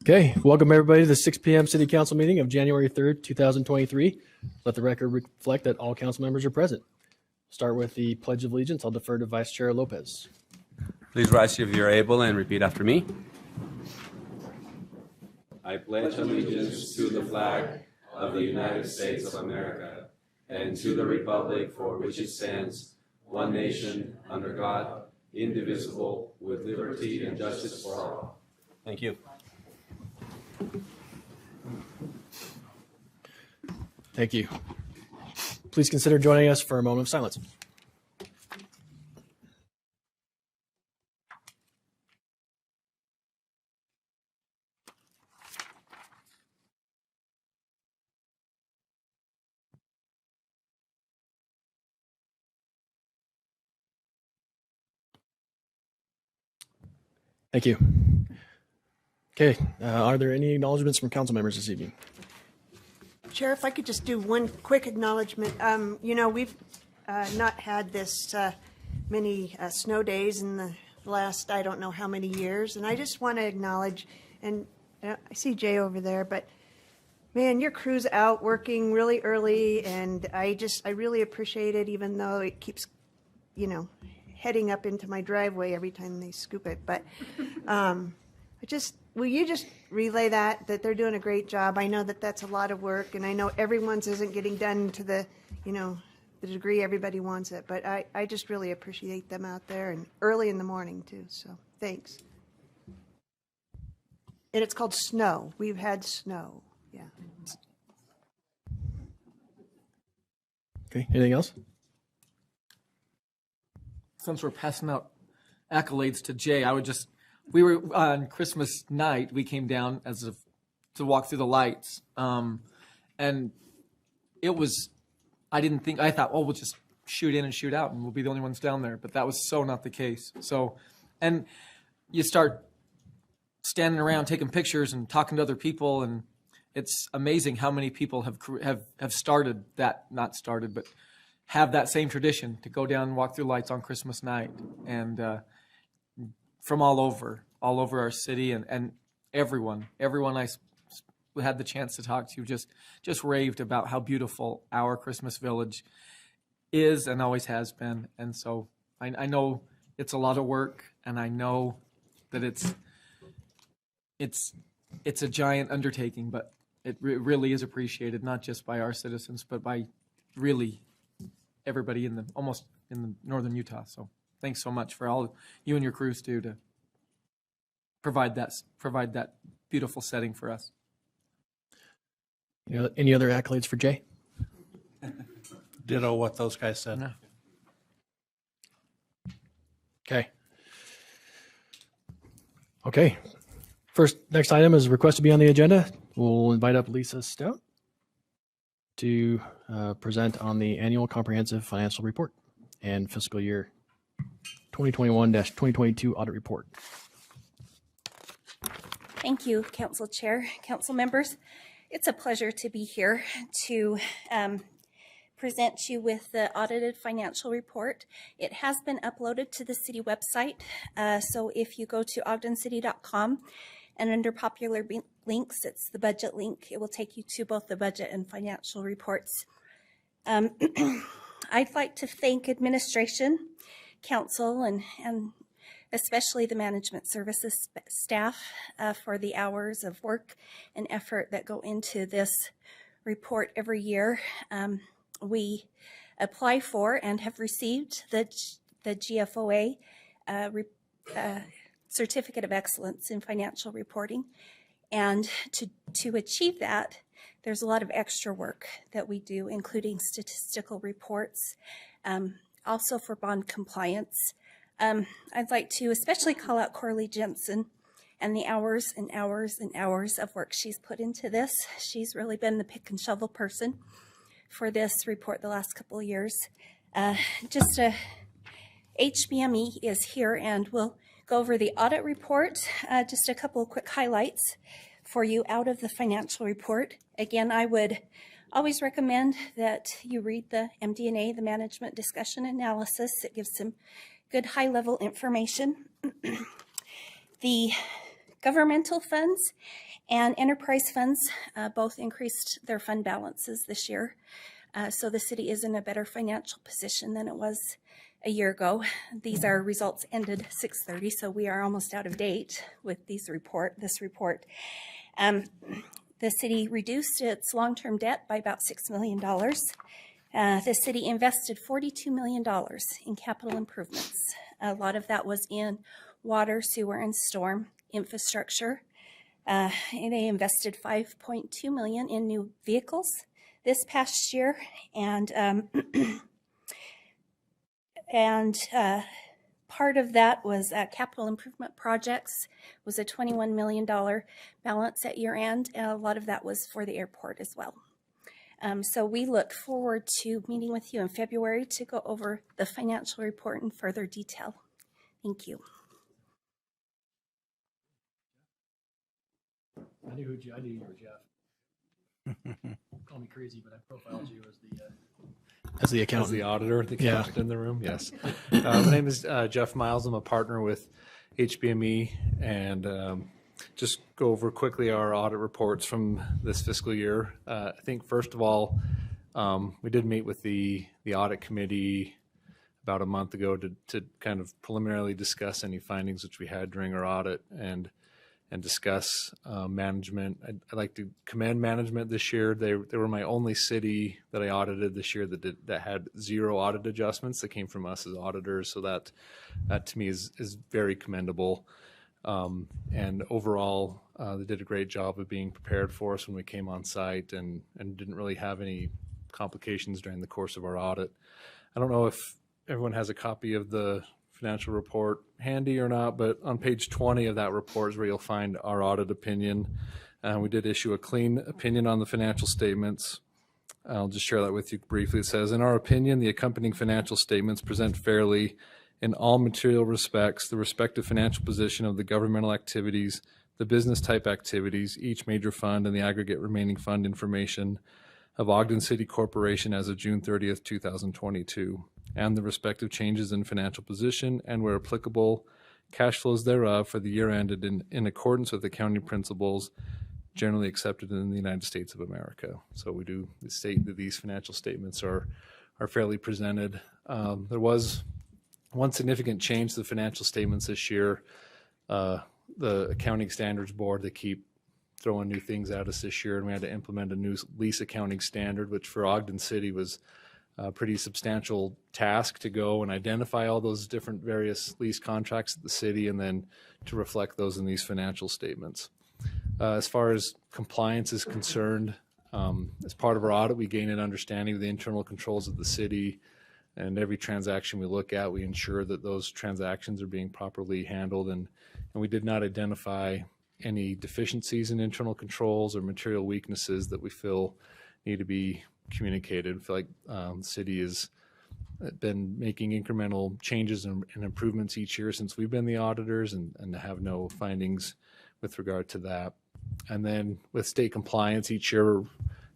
Okay, welcome everybody to the 6 p.m. City Council meeting of January 3rd, 2023. Let the record reflect that all council members are present. Start with the Pledge of Allegiance. I'll defer to Vice Chair Lopez. Please rise if you're able and repeat after me. I pledge allegiance to the flag of the United States of America and to the republic for which it stands, one nation, under God, indivisible, with liberty and justice for all. Thank you. Thank you. Please consider joining us for a moment of silence. Thank you. Okay, are there any acknowledgements from council members this evening? Chair, if I could just do one quick acknowledgement. You know, we've not had this many snow days in the last, I don't know how many years. And I just want to acknowledge, and I see Jay over there, but man, your crew's out working really early. And I really appreciate it, even though it keeps, you know, heading up into my driveway every time they scoop it. But will you just relay that they're doing a great job? I know that that's a lot of work, and I know everyone's isn't getting done to the, you know, the degree everybody wants it. But I just really appreciate them out there and early in the morning too. So thanks. And it's called snow. We've had snow. Yeah. Okay, anything else? Since we're passing out accolades to Jay, we were on Christmas night, we came down to walk through the lights. And it was, I thought, oh, we'll just shoot in and shoot out and we'll be the only ones down there. But that was so not the case. So, and you start standing around taking pictures and talking to other people, and it's amazing how many people have started that, not started, but have that same tradition to go down and walk through lights on Christmas night. And from all over our city, and everyone I had the chance to talk to just raved about how beautiful our Christmas village is and always has been. And so I know it's a lot of work, and I know that it's a giant undertaking, but it really is appreciated, not just by our citizens, but by really everybody almost in the northern Utah. So thanks so much for all you and your crews do to provide that beautiful setting for us. You know, any other accolades for Jay? Ditto what those guys said. No. Okay. Next item is a request to be on the agenda. We'll invite up Lisa Stout to present on the annual comprehensive financial report and fiscal year 2021-2022 audit report. Thank you, Council Chair, Council members. It's a pleasure to be here to present you with the audited financial report. It has been uploaded to the city website. So if you go to ogdencity.com and under popular links, it's the budget link. It will take you to both the budget and financial reports. I'd like to thank administration, council, and especially the management services staff for the hours of work and effort that go into this report every year. We apply for and have received the GFOA Certificate of Excellence in Financial Reporting. And to achieve that, there's a lot of extra work that we do, including statistical reports, also for bond compliance. I'd like to especially call out Corley Jensen and the hours and hours and hours of work she's put into this. She's really been the pick and shovel person for this report the last couple of years. HBME is here, and we'll go over the audit report. Just a couple of quick highlights for you out of the financial report. Again, I would always recommend that you read the MD&A, the Management Discussion Analysis. It gives some good high-level information. The Governmental funds and enterprise funds both increased their fund balances this year. So the city is in a better financial position than it was a year ago. These are results ended 6/30, so we are almost out of date with this report. The city reduced its long-term debt by about $6 million. The city invested $42 million in capital improvements. A lot of that was in water, sewer, and storm infrastructure. And they invested $5.2 million in new vehicles this past year, and part of that was capital improvement projects. Was a $21 million balance at year end, and a lot of that was for the airport as well. So we look forward to meeting with you in February to go over the financial report in further detail. Thank you. I knew you were Jeff. Call me crazy, but I profiled you as the accountant. As the auditor, the Yeah. accountant in the room, yes. My name is Jeff Miles. I'm a partner with HBME, and just go over quickly our audit reports from this fiscal year. I think first of all, we did meet with the audit committee about a month ago to kind of preliminarily discuss any findings which we had during our audit and discuss management. I'd like to commend management this year. They were my only city that I audited this year that had 0 audit adjustments that came from us as auditors. So that to me is very commendable. And overall, they did a great job of being prepared for us when we came on site and didn't really have any complications during the course of our audit. I don't know if everyone has a copy of the financial report handy or not, but on page 20 of that report is where you'll find our audit opinion. We did issue a clean opinion on the financial statements. I'll just share that with you briefly. It says, in our opinion, the accompanying financial statements present fairly in all material respects the respective financial position of the governmental activities, the business type activities, each major fund, and the aggregate remaining fund information of Ogden City Corporation as of June 30th, 2022, and the respective changes in financial position and, where applicable, cash flows thereof for the year ended in accordance with accounting principles generally accepted in the United States of America. So we do state that these financial statements are fairly presented. There was one significant change to the financial statements this year. The Accounting Standards Board, they keep throwing new things at us this year, and we had to implement a new lease accounting standard, which for Ogden City was a pretty substantial task to go and identify all those different various lease contracts at the city and then to reflect those in these financial statements. As far as compliance is concerned, as part of our audit, we gain an understanding of the internal controls of the city, and every transaction we look at, we ensure that those transactions are being properly handled, and we did not identify any deficiencies in internal controls or material weaknesses that we feel need to be communicated. I feel like the city has been making incremental changes and improvements each year since we've been the auditors, and to have no findings with regard to that. And then with state compliance, each year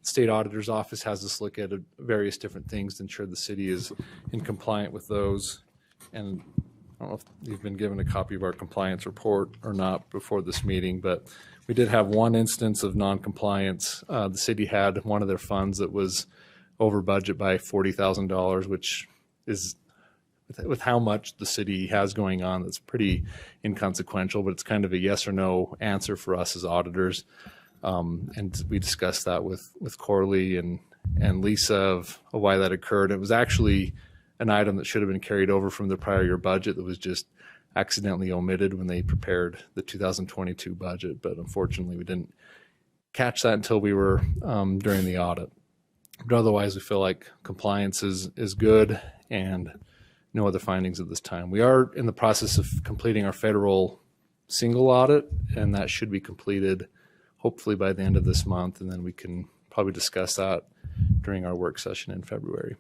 state auditor's office has us look at various different things to ensure the city is in compliant with those. And I don't know if you've been given a copy of our compliance report or not before this meeting, but we did have one instance of non-compliance. The city had one of their funds that was over budget by $40,000, which is, with how much the city has going on, that's pretty inconsequential, but it's kind of a yes or no answer for us as auditors. And we discussed that with Corley and Lisa of why that occurred. It was actually an item that should have been carried over from the prior year budget that was just accidentally omitted when they prepared the 2022 budget. But unfortunately, we didn't catch that until we were during the audit. But otherwise, we feel like compliance is good and no other findings at this time. We are in the process of completing our federal single audit, and that should be completed hopefully by the end of this month, and then we can probably discuss that during our work session in February.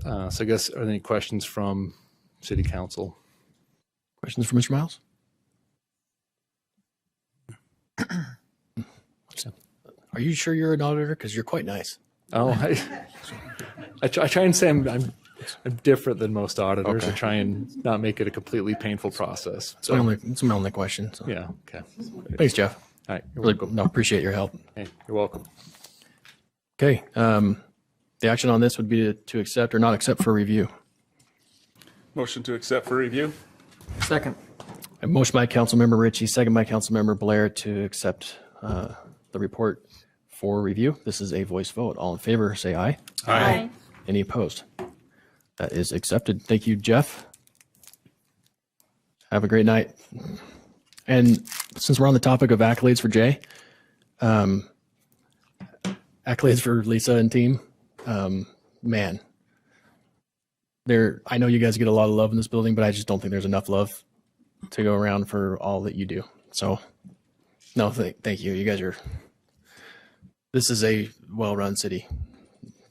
So I guess, are there any questions from City Council? Questions for Mr. Miles? Are you sure you're an auditor? Because you're quite nice. Oh, I try and say I'm complex. I'm different than most auditors. Okay. I try and not make it a completely painful process. It's my only question. So. Yeah. Okay. Thanks, Jeff. All right. You're Really, welcome. no, appreciate your help. Hey, you're welcome. Okay. The action on this would be to accept or not accept for review. Motion to accept for review? Second. A motion by Councilmember Ritchie, second by Councilmember Blair to accept the report for review. This is a voice vote. All in favor, say aye. Aye. Any opposed? That is accepted. Thank you, Jeff. Have a great night. And since we're on the topic of accolades for Jay, accolades for Lisa and team, man, I know you guys get a lot of love in this building, but I just don't think there's enough love to go around for all that you do. So, no, thank you. You guys this is a well-run city.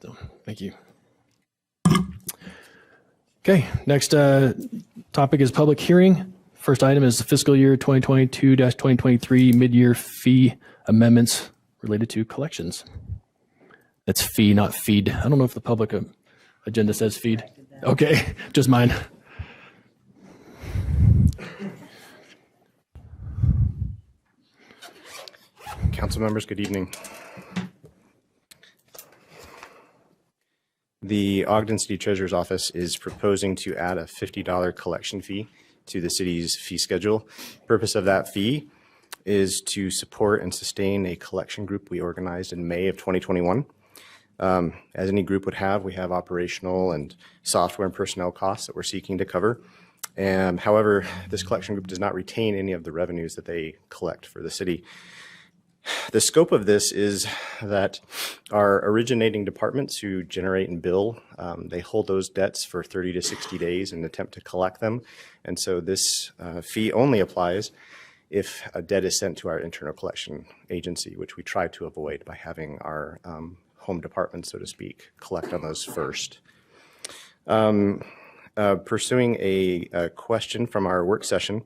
So, thank you. Okay, next topic is public hearing. First item is the fiscal year 2022-2023 mid-year fee amendments related to collections. That's fee, not feed. I don't know if the public agenda says feed. Okay, just mine. Council members, good evening. The Ogden City Treasurer's Office is proposing to add a $50 collection fee to the city's fee schedule. Purpose of that fee is to support and sustain a collection group we organized in May of 2021. As any group would have, we have operational and software and personnel costs that we're seeking to cover. However, this collection group does not retain any of the revenues that they collect for the city. The scope of this is that our originating departments who generate and bill, they hold those debts for 30 to 60 days and attempt to collect them. And so this fee only applies if a debt is sent to our internal collection agency, which we try to avoid by having our home department, so to speak, collect on those first. Pursuing a question from our work session,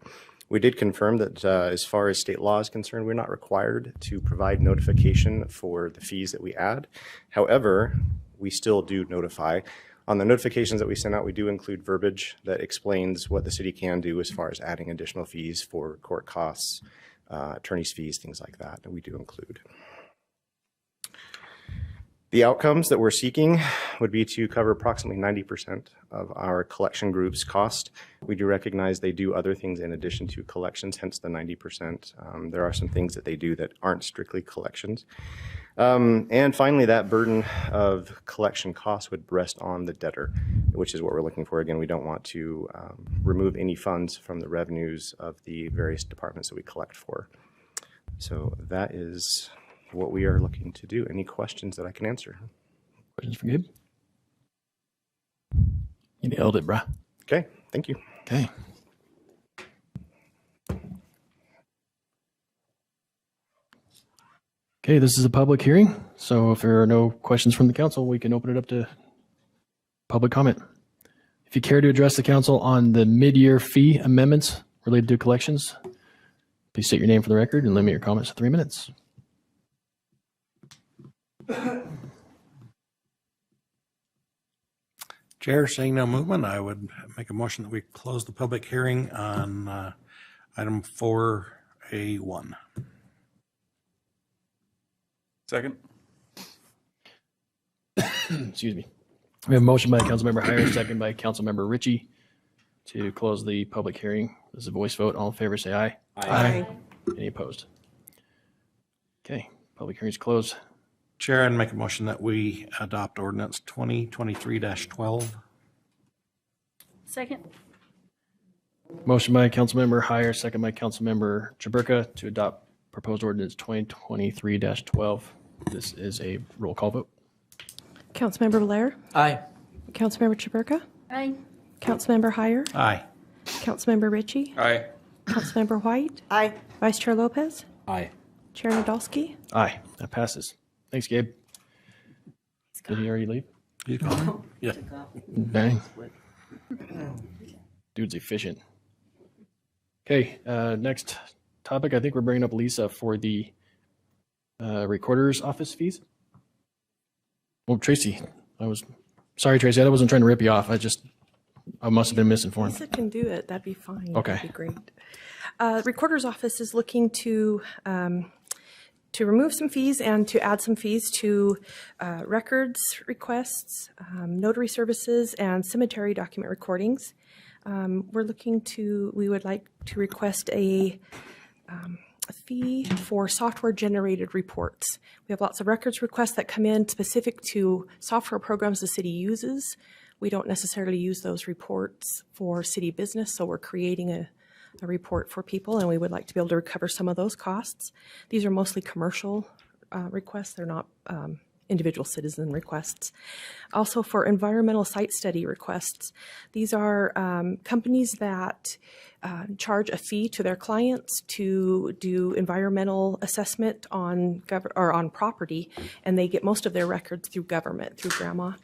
we did confirm that as far as state law is concerned, we're not required to provide notification for the fees that we add. However, we still do notify. On the notifications that we send out, we do include verbiage that explains what the city can do as far as adding additional fees for court costs, attorney's fees, things like that, that we do include. The outcomes that we're seeking would be to cover approximately 90% of our collection group's cost. We do recognize they do other things in addition to collections, hence the 90%. There are some things that they do that aren't strictly collections. And finally, that burden of collection costs would rest on the debtor, which is what we're looking for. Again, we don't want to remove any funds from the revenues of the various departments that we collect for. So that is what we are looking to do. Any questions that I can answer? Questions for Gabe? You nailed it, bruh. Okay, thank you. Okay. Okay, this is a public hearing, so if there are no questions from the council, we can open it up to public comment. If you care to address the council on the mid-year fee amendments related to collections, please state your name for the record and limit your comments to 3 minutes. Chair, seeing no movement, I would make a motion that we close the public hearing on item 4A1. Second? Excuse me. We have a motion by Councilmember Heyer, second by Councilmember Ritchie to close the public hearing. This is a voice vote. All in favor, say aye. Aye. Any opposed? Okay, public hearing is closed. Chair, I'd make a motion that we adopt ordinance 2023-12. Second. Motion by Councilmember Heyer, second by Councilmember Chaburka to adopt proposed ordinance 2023-12. This is a roll call vote. Councilmember Blair, Aye. Councilmember Chaburka, Aye. Councilmember Heyer, Aye. Councilmember Ritchie, Aye. Councilmember White, Aye. Vice Chair Lopez, Aye. Chair Nadolski. Aye, that passes. Thanks, Gabe. Did he already leave? You going? Yeah. Dang. Dude's efficient. Okay, next topic. I think we're bringing up Lisa for the recorder's office fees. Oh, Tracy, I was Sorry, Tracy, I wasn't trying to rip you off. I must have been misinformed. Lisa can do it. That'd be fine. Okay. That'd be great. Recorder's Office is looking to remove some fees and to add some fees to records requests, notary services, and cemetery document recordings. We would like to request a fee for software-generated reports. We have lots of records requests that come in specific to software programs the city uses. We don't necessarily use those reports for city business, so we're creating a report for people, and we would like to be able to recover some of those costs. These are mostly commercial requests. They're not individual citizen requests. Also for environmental site study requests, these are companies that charge a fee to their clients to do environmental assessment on property, and they get most of their records through government, through GRAMA.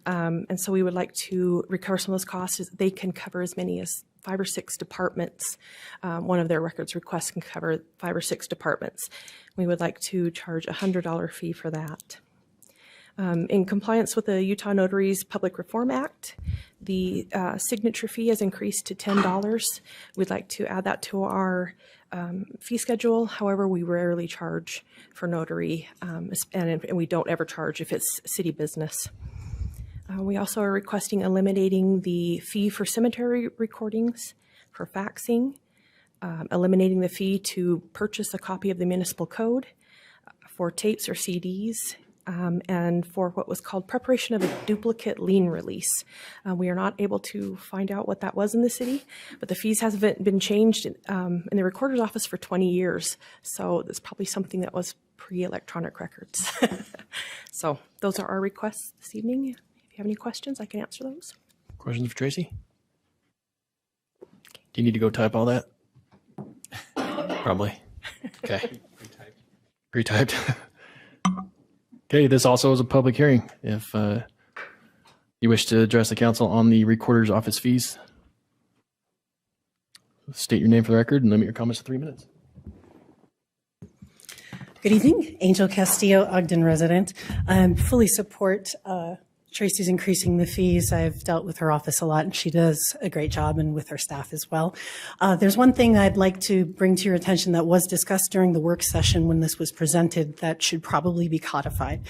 And so we would like to recover some of those costs. They can cover as many as 5 or 6 departments. One of their records requests can cover 5 or 6 departments. We would like to charge a $100 fee for that. In compliance with the Utah Notaries Public Reform Act, the signature fee has increased to $10. We'd like to add that to our fee schedule. However, we rarely charge for notary, and we don't ever charge if it's city business. We also are requesting eliminating the fee for cemetery recordings, for faxing, eliminating the fee to purchase a copy of the municipal code, for tapes or CDs, and for what was called preparation of a duplicate lien release. We are not able to find out what that was in the city, but the fees haven't been changed in the recorder's office for 20 years. So it's probably something that was pre-electronic records. So those are our requests this evening. If you have any questions, I can answer those. Questions for Tracy? Do you need to go type all that? Probably. Okay. Retyped. Okay, this also is a public hearing. If you wish to address the council on the recorder's office fees, state your name for the record and limit your comments to 3 minutes. Good evening, Angel Castillo, Ogden resident. Fully support Tracy's increasing the fees. I've dealt with her office a lot, and she does a great job, and with her staff as well. There's one thing I'd like to bring to your attention that was discussed during the work session when this was presented that should probably be codified.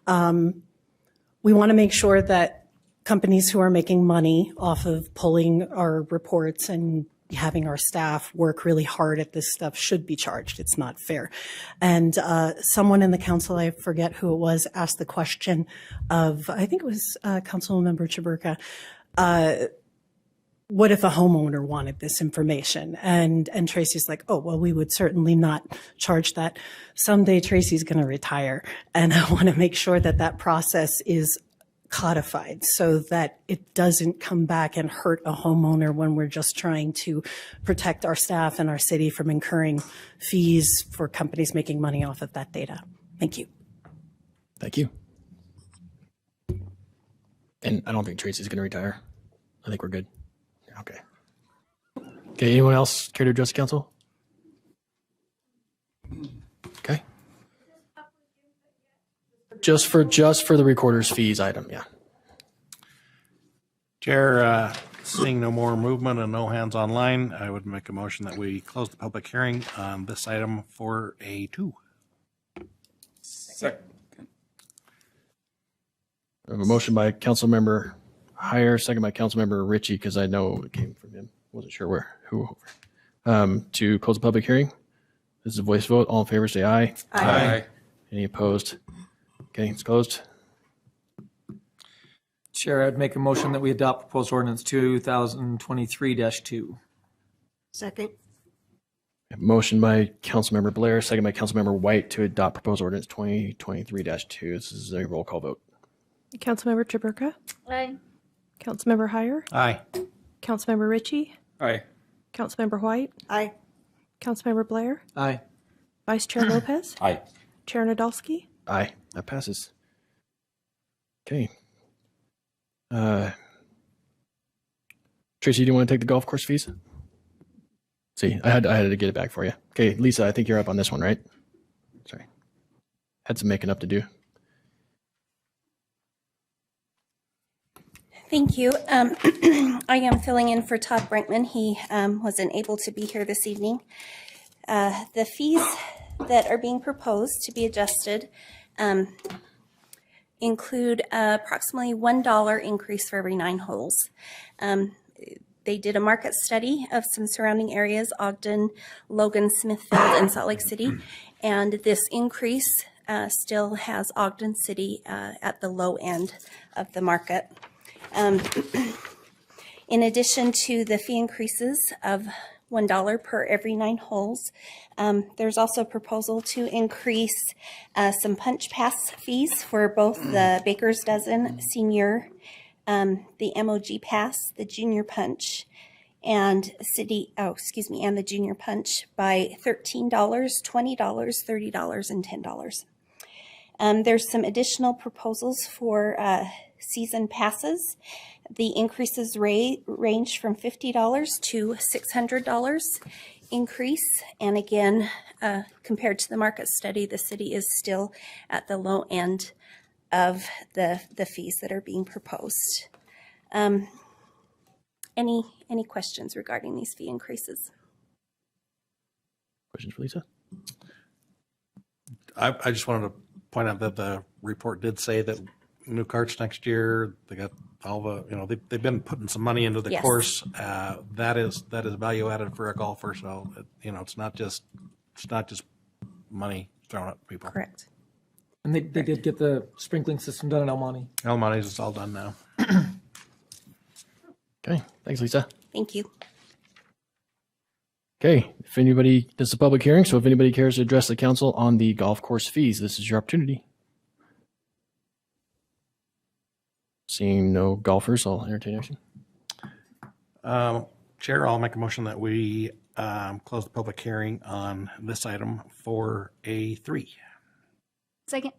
We want to make sure that companies who are making money off of pulling our reports and having our staff work really hard at this stuff should be charged. It's not fair. And someone in the council, I forget who it was, asked the question of, I think it was Councilmember Chaburka, what if a homeowner wanted this information? And Tracy's like, oh, well, we would certainly not charge that. Someday Tracy's going to retire. And I want to make sure that that process is codified so that it doesn't come back and hurt a homeowner when we're just trying to protect our staff and our city from incurring fees for companies making money off of that data. Thank you. Thank you. And I don't think Tracy's going to retire. I think we're good. Okay. Okay, anyone else care to address the council? Okay. Just for the recorder's fees item, yeah. Chair, seeing no more movement and no hands online, I would make a motion that we close the public hearing on this item for A2. Second. I have a motion by Councilmember Heyer, second by Councilmember Ritchie, because I know it came from him. Wasn't sure who. To close the public hearing. This is a voice vote. All in favor, say aye. Aye. Any opposed? Okay, it's closed. Chair, I'd make a motion that we adopt proposed ordinance 2023-2. Second. Motion by Councilmember Blair, second by Councilmember White to adopt proposed ordinance 2023-2. This is a roll call vote. Councilmember Chaburka? Aye. Councilmember Heyer? Aye. Councilmember Ritchie? Aye. Councilmember White? Aye. Councilmember Blair? Aye. Vice Chair Lopez? Aye. Chair Nadolski? Aye, that passes. Okay. Tracy, do you want to take the golf course fees? See, I had to get it back for you. Okay, Lisa, I think you're up on this one, right? Sorry. Had some making up to do. Thank you. I am filling in for Todd Brinkman. He wasn't able to be here this evening. The fees that are being proposed to be adjusted include approximately $1 increase for every 9 holes. They did a market study of some surrounding areas, Ogden, Logan, Smithfield, and Salt Lake City, and this increase still has Ogden City at the low end of the market. In addition to the fee increases of $1 per every 9 holes, there's also a proposal to increase some punch pass fees for both the Baker's Dozen Senior, the MOG Pass, the Junior Punch, and and the Junior Punch by $13, $20, $30, and $10. There's some additional proposals for season passes. The increases range from $50 to $600 increase. And again, compared to the market study, the city is still at the low end of the fees that are being proposed. Any questions regarding these fee increases? Questions for Lisa? I just wanted to point out that the report did say that new carts next year, they got all the, they've been putting some money into the Yes. course. That is value added for a golfer. So, it's not just money thrown at people. Correct. And they did get the sprinkling system done in El Monte. El Monte's, it's all done now. Okay, thanks, Lisa. Thank you. Okay, this is a public hearing, so if anybody cares to address the council on the golf course fees, this is your opportunity. Seeing no golfers, I'll entertain action. Chair, I'll make a motion that we close the public hearing on this item 4A3. Second.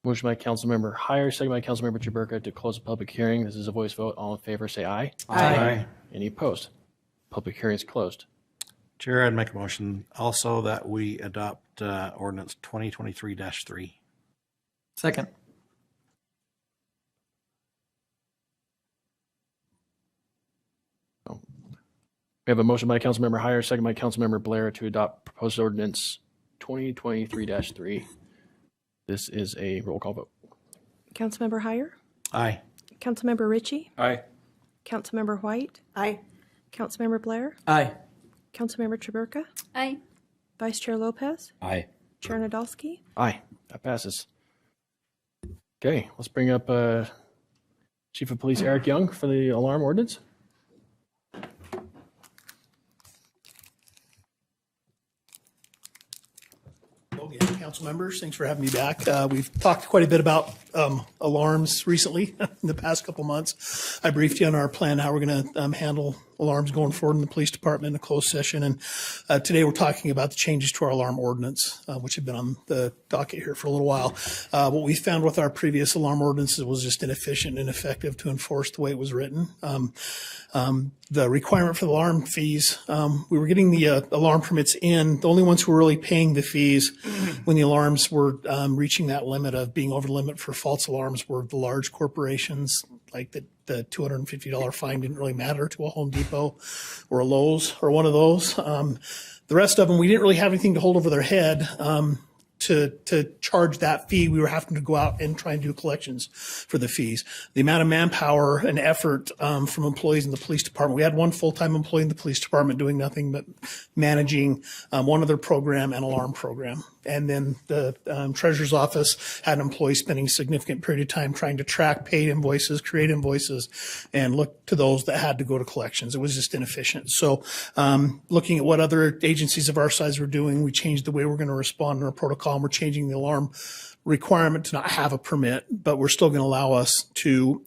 Motion by Councilmember Heyer, second by Councilmember Chaburka to close the public hearing. This is a voice vote. All in favor, say aye. Aye. Any opposed? Public hearing is closed. Chair, I'd make a motion also that we adopt ordinance 2023-3. Second. We have a motion by Councilmember Heyer, second by Councilmember Blair to adopt proposed ordinance 2023-3. This is a roll call vote. Councilmember Heyer, Aye. Councilmember Ritchie, Aye. Councilmember White, Aye. Councilmember Blair, Aye. Councilmember Chaburka, Aye. Vice Chair Lopez, Aye. Chair Nadolski. Aye, that passes. Okay, let's bring up Chief of Police Eric Young for the alarm ordinance. Again, council members, thanks for having me back. We've talked quite a bit about alarms recently in the past couple months. I briefed you on our plan, how we're going to handle alarms going forward in the police department in a closed session. And today we're talking about the changes to our alarm ordinance, which have been on the docket here for a little while. What we found with our previous alarm ordinances was just inefficient and ineffective to enforce the way it was written. The requirement for the alarm fees, we were getting the alarm permits in. The only ones who were really paying the fees when the alarms were reaching that limit of being over the limit for false alarms were the large corporations, like the $250 fine didn't really matter to a Home Depot or a Lowe's or one of those. The rest of them, we didn't really have anything to hold over their head. To charge that fee, we were having to go out and try and do collections for the fees. The amount of manpower and effort from employees in the police department, we had one full-time employee in the police department doing nothing but managing one other program and alarm program. And then the treasurer's office had an employee spending a significant period of time trying to track paid invoices, create invoices, and look to those that had to go to collections. It was just inefficient. So looking at what other agencies of our size were doing, we changed the way we're going to respond in our protocol, and we're changing the alarm requirement to not have a permit, but we're still going to allow us to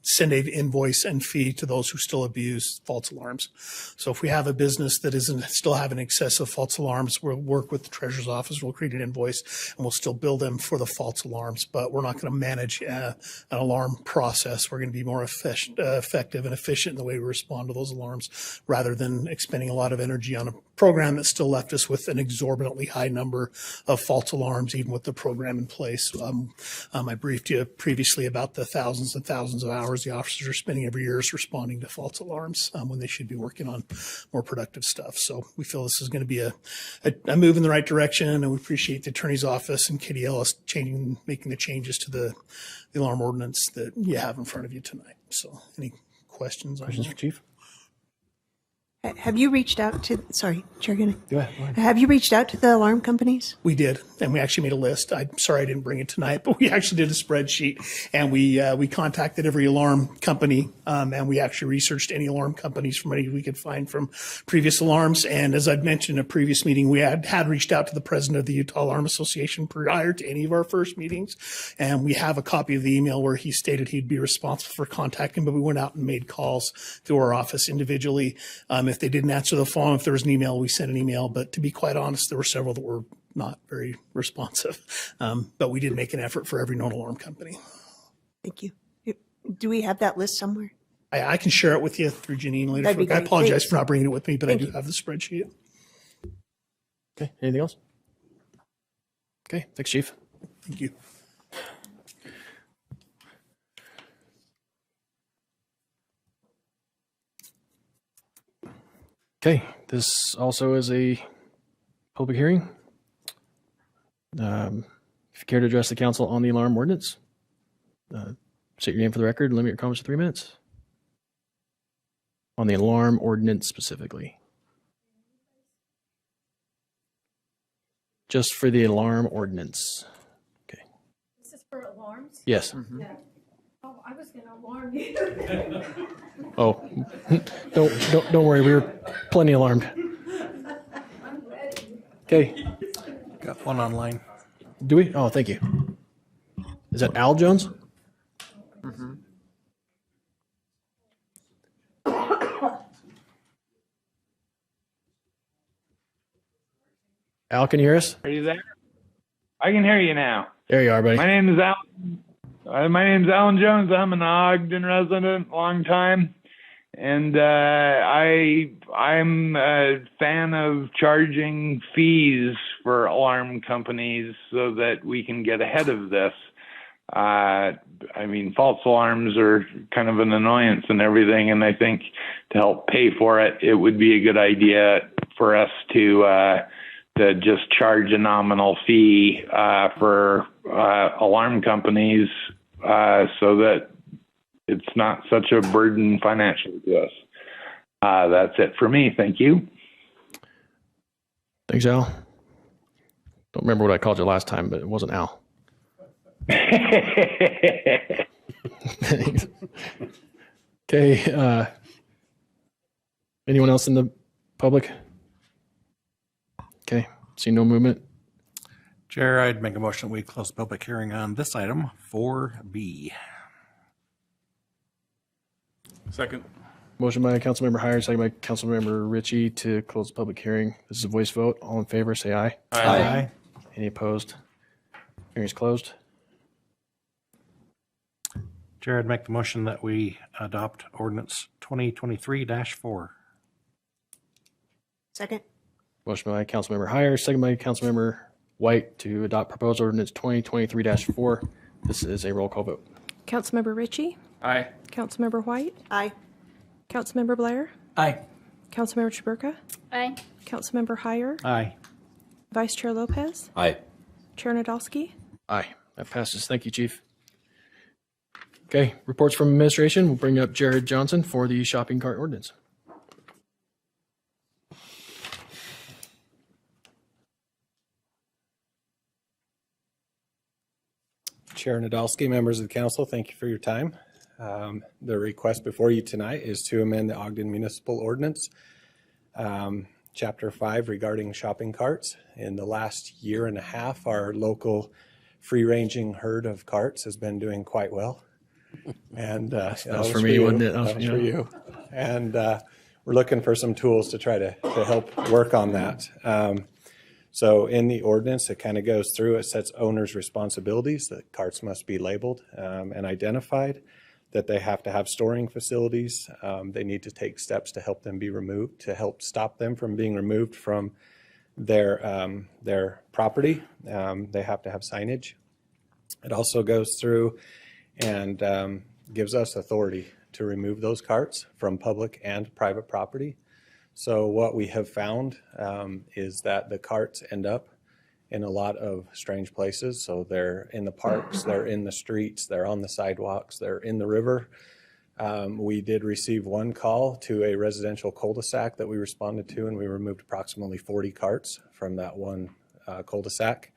send an invoice and fee to those who still abuse false alarms. So if we have a business that isn't still having excessive false alarms, we'll work with the treasurer's office, we'll create an invoice, and we'll still bill them for the false alarms, but we're not going to manage an alarm process. We're going to be more effective and efficient in the way we respond to those alarms, rather than expending a lot of energy on a program that still left us with an exorbitantly high number of false alarms, even with the program in place. I briefed you previously about the thousands and thousands of hours hours the officers are spending every year is responding to false alarms when they should be working on more productive stuff. So we feel this is going to be a move in the right direction, and we appreciate the attorney's office and Kitty Ellis making the changes to the alarm ordinance that you have in front of you tonight. So any questions? Questions for Chief? Have you reached out to, sorry, Chair Gunning. Go ahead. Have you reached out to the alarm companies? We did, and we actually made a list. I'm sorry I didn't bring it tonight, but we actually did a spreadsheet, and we contacted every alarm company, and we actually researched any alarm companies from any we could find from previous alarms. And as I'd mentioned in a previous meeting, we had reached out to the president of the Utah Alarm Association prior to any of our first meetings, and we have a copy of the email where he stated he'd be responsible for contacting, but we went out and made calls through our office individually. If they didn't answer the phone, if there was an email, we sent an email. But to be quite honest, there were several that were not very responsive. But we did make an effort for every known alarm company. Thank you. Do we have that list somewhere? I can share it with you through Janine later. That'd be I great. apologize Thanks. for not bringing it with me, but Thank I do you. have the spreadsheet. Okay, anything else? Okay, thanks, Chief. Thank you. Okay, this also is a public hearing. If you care to address the council on the alarm ordinance, state your name for the record and limit your comments to 3 minutes. On the alarm ordinance specifically. Just for the alarm ordinance. Okay. This is for alarms? Yes. Yeah. Oh, I was going to alarm you. Oh, don't worry. We were plenty alarmed. I'm ready. Okay. Got one online. Do we? Oh, thank you. Is that Al Jones? Al, can you hear us? Are you there? I can hear you now. There you are, buddy. My name is Alan Jones. I'm an Ogden resident, long time, and I'm a fan of charging fees for alarm companies so that we can get ahead of this. I mean, false alarms are kind of an annoyance and everything, and I think to help pay for it, it would be a good idea for us to just charge a nominal fee for alarm companies so that it's not such a burden financially to us. That's it for me. Thank you. Thanks, Al. Don't remember what I called you last time, but it wasn't Al. Thanks. Okay. Anyone else in the public? Okay. See no movement. Chair, I'd make a motion that we close the public hearing on this item 4B. Second. Motion by Councilmember Hyer, second by Councilmember Ritchie to close the public hearing. This is a voice vote. All in favor, say aye. Aye. Any opposed? Hearing's closed. Chair, I'd make the motion that we adopt ordinance 2023-4. Second? Motion by Councilmember Hyer, second by Councilmember White to adopt proposed ordinance 2023-4. This is a roll call vote. Councilmember Ritchie? Aye. Councilmember White? Aye. Councilmember Blair? Aye. Councilmember Chaburka? Aye. Councilmember Hyer? Aye. Vice Chair Lopez? Aye. Chair Nadolski? Aye. That passes. Thank you, Chief. Okay, reports from administration. We'll bring up Jared Johnson for the shopping cart ordinance. Chair Nadolski, members of the council, thank you for your time. The request before you tonight is to amend the Ogden Municipal Ordinance, Chapter 5 regarding shopping carts. In the last year and a half, our local free-ranging herd of carts has been doing quite well. And that was for me, wasn't it? That was for you. And we're looking for some tools to try to help work on that. So in the ordinance, it kind of goes through, it sets owners' responsibilities, that carts must be labeled and identified, that they have to have storing facilities. They need to take steps to help them be removed, to help stop them from being removed from their property. They have to have signage. It also goes through and gives us authority to remove those carts from public and private property. So what we have found is that the carts end up in a lot of strange places. So they're in the parks, they're in the streets, they're on the sidewalks, they're in the river. We did receive one call to a residential cul-de-sac that we responded to, and we removed approximately 40 carts from that one cul-de-sac.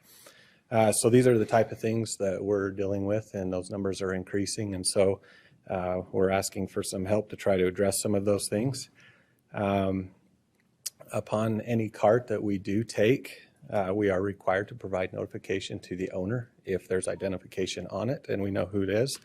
So these are the type of things that we're dealing with, and those numbers are increasing. And so we're asking for some help to try to address some of those things. Upon any cart that we do take, we are required to provide notification to the owner if there's identification on it and we know who it is.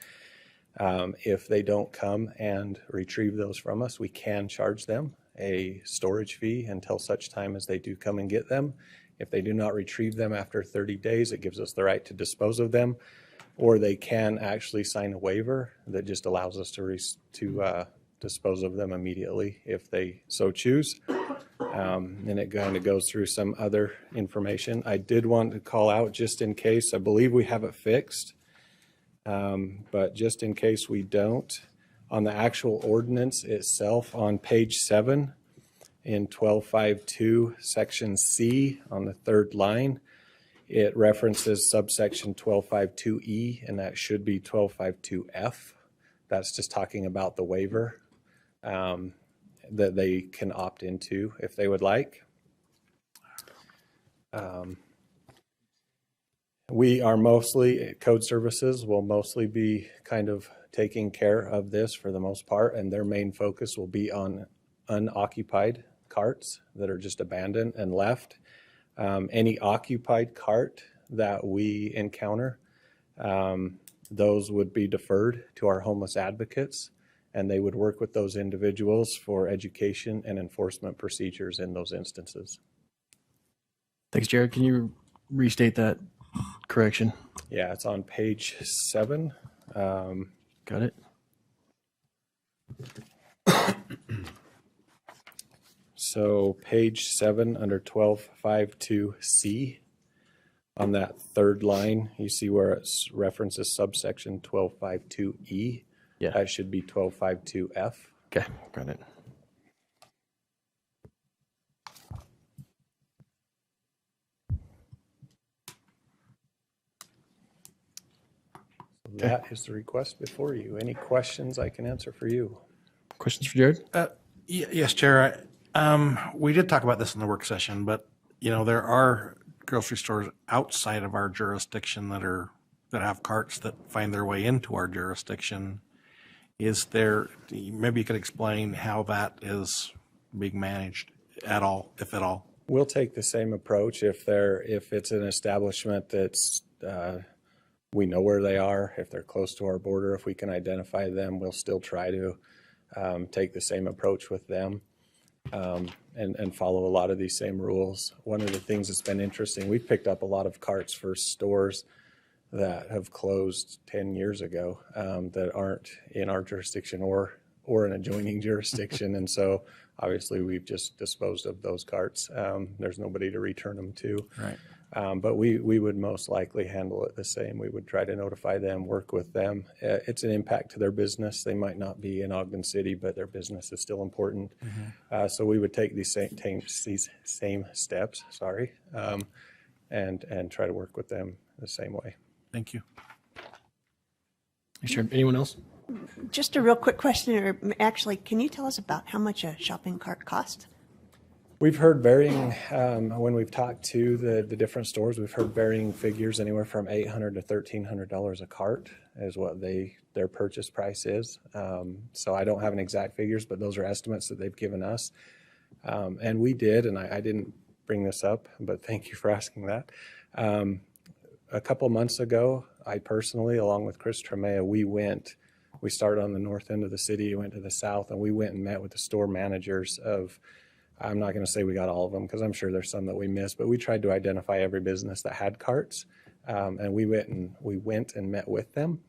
If they don't come and retrieve those from us, we can charge them a storage fee until such time as they do come and get them. If they do not retrieve them after 30 days, it gives us the right to dispose of them, or they can actually sign a waiver that just allows us to dispose of them immediately if they so choose. And it kind of goes through some other information. I did want to call out, just in case, I believe we have it fixed, but just in case we don't, on the actual ordinance itself on page 7 in 1252 section C on the third line, it references subsection 1252E, and that should be 1252F. That's just talking about the waiver that they can opt into if they would like. We are mostly, Code Services will mostly be kind of taking care of this for the most part, and their main focus will be on unoccupied carts that are just abandoned and left. Any occupied cart that we encounter, those would be deferred to our homeless advocates, and they would work with those individuals for education and enforcement procedures in those instances. Thanks, Jared. Can you restate that correction? Yeah, it's on page 7. Got it. So page 7 under 1252C, on that third line, you see where it references subsection 1252E. Yeah. That should be 1252F. Okay, got it. That is the request before you. Any questions I can answer for you? Questions for Jared? Yes, Chair. We did talk about this in the work session, but there are grocery stores outside of our jurisdiction that have carts that find their way into our jurisdiction. Is there, maybe you could explain how that is being managed at all, if at all? We'll take the same approach if it's an establishment that's we know where they are, if they're close to our border, if we can identify them, we'll still try to take the same approach with them and follow a lot of these same rules. One of the things that's been interesting, we've picked up a lot of carts for stores that have closed 10 years ago that aren't in our jurisdiction or an adjoining jurisdiction. And so obviously we've just disposed of those carts. There's nobody to return them to. Right. But we would most likely handle it the same. We would try to notify them, work with them. It's an impact to their business. They might not be in Ogden City, but their business is still important. Mm-hmm. So we would take these same steps, and try to work with them the same way. Thank you. Sure. Anyone else? Just a real quick question, or actually, can you tell us about how much a shopping cart costs? We've heard varying, when we've talked to the different stores, we've heard varying figures, anywhere from $800 to $1,300 a cart is what their purchase price is. So I don't have an exact figures, but those are estimates that they've given us. And we did, and I didn't bring this up, but thank you for asking that. A couple months ago, I personally, along with Chris Tremea, we started on the north end of the city, went to the south, and we went and met with the store managers of, I'm not going to say we got all of them because I'm sure there's some that we missed, but we tried to identify every business that had carts. And we went and met with them,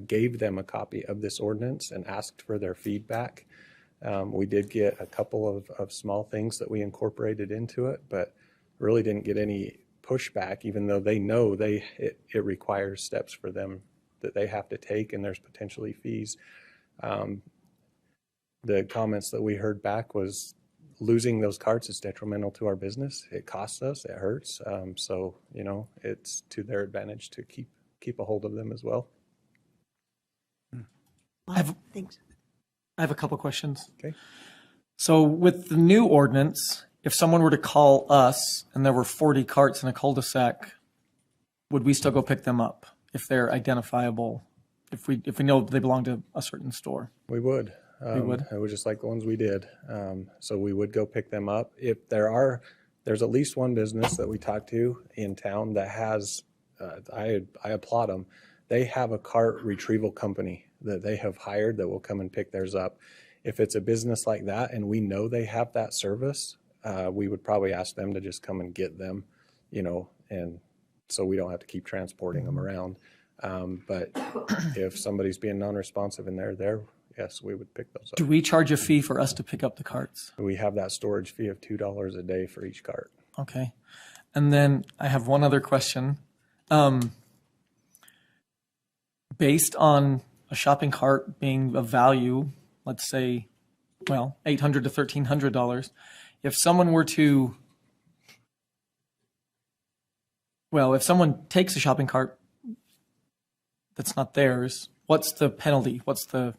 gave them a copy of this ordinance and asked for their feedback. We did get a couple of small things that we incorporated into it, but really didn't get any pushback, even though they know it requires steps for them that they have to take, and there's potentially fees. The comments that we heard back was losing those carts is detrimental to our business. It costs us, it hurts. So, you know, it's to their advantage to keep a hold of them as well. Thanks. I have a couple questions. Okay. So with the new ordinance, if someone were to call us and there were 40 carts in a cul-de-sac, would we still go pick them up if they're identifiable? If we know they belong to a certain store? We would. We would? It was just like the ones we did. So we would go pick them up. If there's at least one business that we talked to in town that has, I applaud them. They have a cart retrieval company that they have hired that will come and pick theirs up. If it's a business like that and we know they have that service, we would probably ask them to just come and get them, you know, and so we don't have to keep transporting them around. But if somebody's being non-responsive and they're there, yes, we would pick those up. Do we charge a fee for us to pick up the carts? We have that storage fee of $2 a day for each cart. Okay. And then I have one other question. Based on a shopping cart being of value, let's say, well, $800 to $1,300, if someone were to, well, if someone takes a shopping cart that's not theirs, what's the penalty? What's the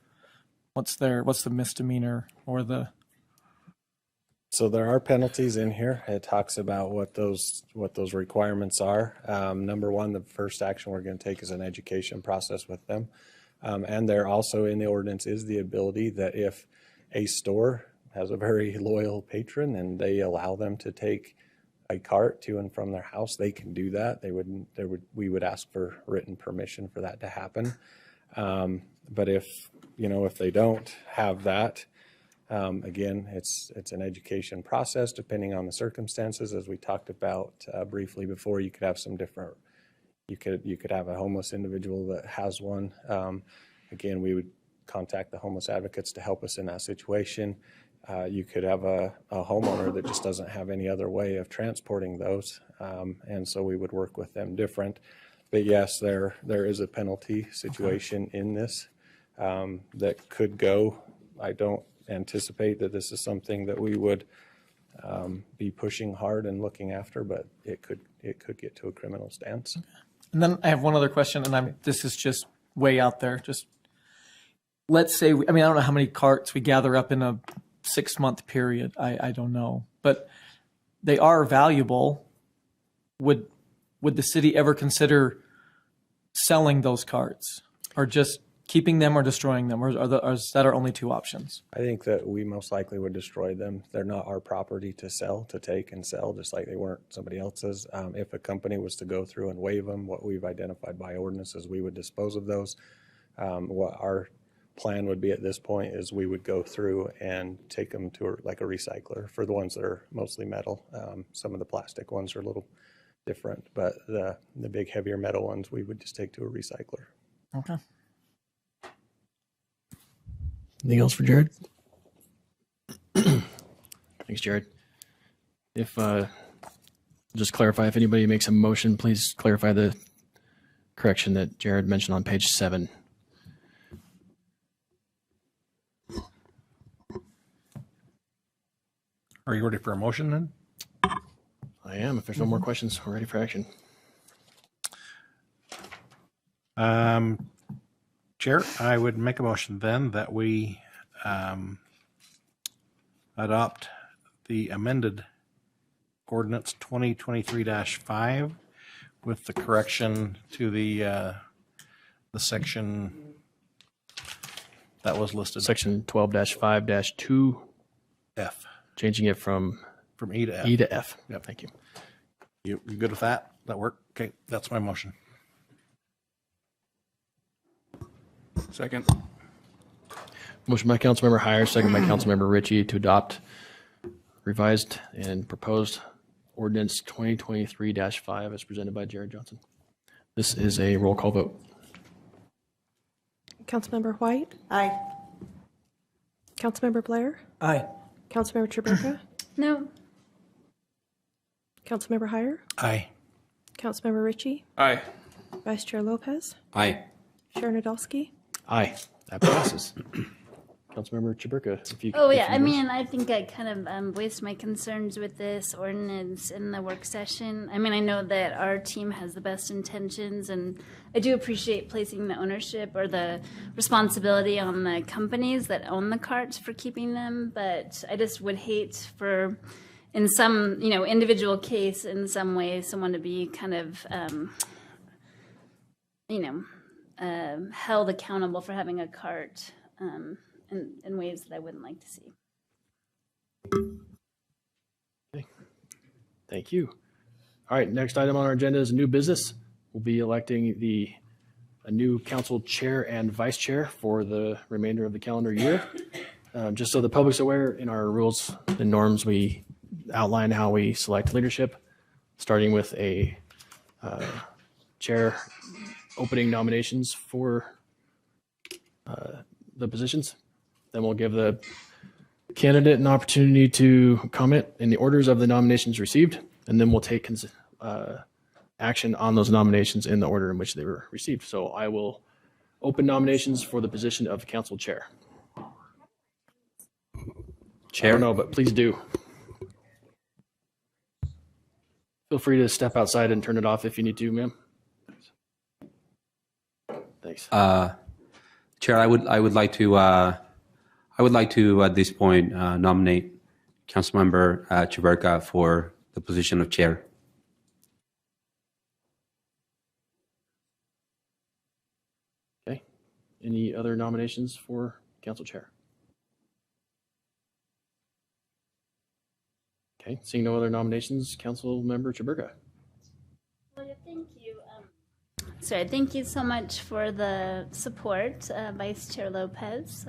misdemeanor or the? So there are penalties in here. It talks about what those requirements are. Number one, the first action we're going to take is an education process with them. And there also in the ordinance is the ability that if a store has a very loyal patron and they allow them to take a cart to and from their house, they can do that. We would ask for written permission for that to happen. But if they don't have that, again, it's an education process depending on the circumstances. As we talked about briefly before, you could have some different. You could have a homeless individual that has one. Again, we would contact the homeless advocates to help us in that situation. You could have a homeowner that just doesn't have any other way of transporting those, and so we would work with them different. But yes, there is a penalty situation in this that could go. I don't anticipate that this is something that we would be pushing hard and looking after, but it could get to a criminal stance. And then I have one other question, and this is just way out there. Just let's say, I don't know how many carts we gather up in a 6-month period. I don't know, but they are valuable. Would the city ever consider selling those carts, or just keeping them or destroying them, or is that our only two options? I think that we most likely would destroy them. They're not our property to take and sell, just like they weren't somebody else's. If a company was to go through and waive them, what we've identified by ordinances, we would dispose of those. What our plan would be at this point is we would go through and take them to a recycler for the ones that are mostly metal. Some of the plastic ones are a little different, but the big heavier metal ones we would just take to a recycler. Okay. Anything else for Jared? Thanks, Jared. If just clarify, if anybody makes a motion, please clarify the correction that Jared mentioned on page 7. Are you ready for a motion then? I am. If there's no more questions, we're ready for action. Chair, I would make a motion then that we adopt the amended ordinance 2023-5 with the correction to the section that was listed. Section 12-5-2 F. Changing it from E to F. E to F. Yep. Thank you. You good with that? That work? Okay, that's my motion. Second. Motion by Councilmember Heyer, second by Councilmember Ritchie to adopt revised and proposed ordinance 2023-5 as presented by Jared Johnson. This is a roll call vote. Councilmember White? Aye. Councilmember Blair? Aye. Councilmember Traberka? No. Councilmember Heyer? Aye. Councilmember Ritchie? Aye. Vice Chair Lopez? Aye. Chair Nadolski? Aye. That passes. Councilmember Chaburka, if you Oh, if yeah. you I wish. mean, I think I kind of voiced my concerns with this ordinance in the work session. I mean, I know that our team has the best intentions, and I do appreciate placing the ownership or the responsibility on the companies that own the carts for keeping them. But I just would hate for, in some, individual case, in some way, someone to be kind of, held accountable for having a cart. In ways that I wouldn't like to see. Okay. Thank you. All right, next item on our agenda is new business. We'll be electing a new council chair and vice chair for the remainder of the calendar year. Just so the public's aware, in our rules and norms, we outline how we select leadership, starting with a chair opening nominations for the positions. Then we'll give the candidate an opportunity to comment in the orders of the nominations received, and then we'll take action on those nominations in the order in which they were received. So I will open nominations for the position of council chair. I don't know, but please do. Feel free to step outside and turn it off if you need to, ma'am. Thanks. Chair, I would like to at this point nominate Councilmember Chaburka for the position of chair. Okay. Any other nominations for council chair? Okay. Seeing no other nominations, Councilmember Chaburka. Thank you. Sorry, thank you so much for the support, Vice Chair Lopez.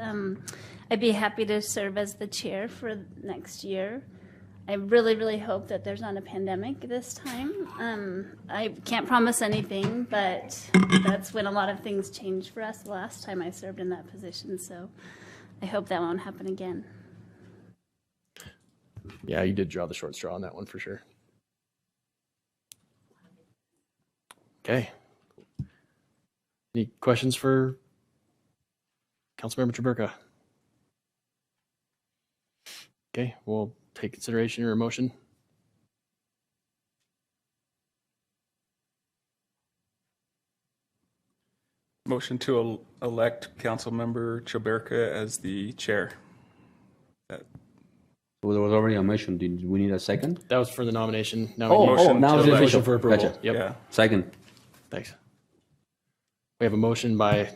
I'd be happy to serve as the chair for next year. I really, really hope that there's not a pandemic this time. I can't promise anything, but that's when a lot of things changed for us the last time I served in that position. So I hope that won't happen again. Yeah, you did draw the short straw on that one for sure. Okay. Any questions for Councilmember Chaburka? Okay, we'll take consideration or a motion. Motion to elect Councilmember Chaburka as the chair. Well, there was already a motion. Did we need a second? That was for the nomination. Now Oh, we need now it's motion official. for approval. Gotcha. Yep. Yeah. Second. Thanks. We have a motion by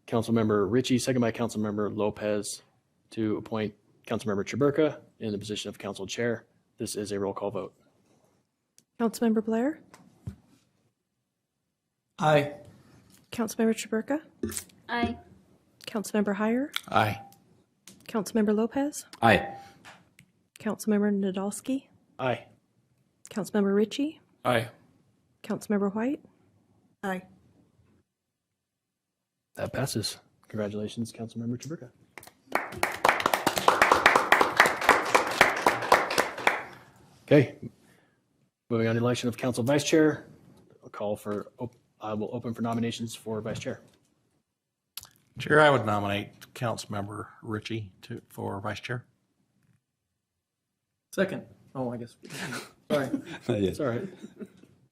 Councilmember Ritchie, second by Councilmember Lopez, to appoint Councilmember Chaburka in the position of council chair. This is a roll call vote. Councilmember Blair? Aye. Councilmember Chaburka? Aye. Councilmember Heyer? Aye. Councilmember Lopez? Aye. Councilmember Nadolski? Aye. Councilmember Ritchie? Aye. Councilmember White? Aye. That passes. Congratulations, Councilmember Chaburka. Okay. Moving on to election of council vice chair. I will open for nominations for vice chair. Chair, I would nominate Councilmember Ritchie for vice chair. Second. Oh, I guess. Sorry. It's all right.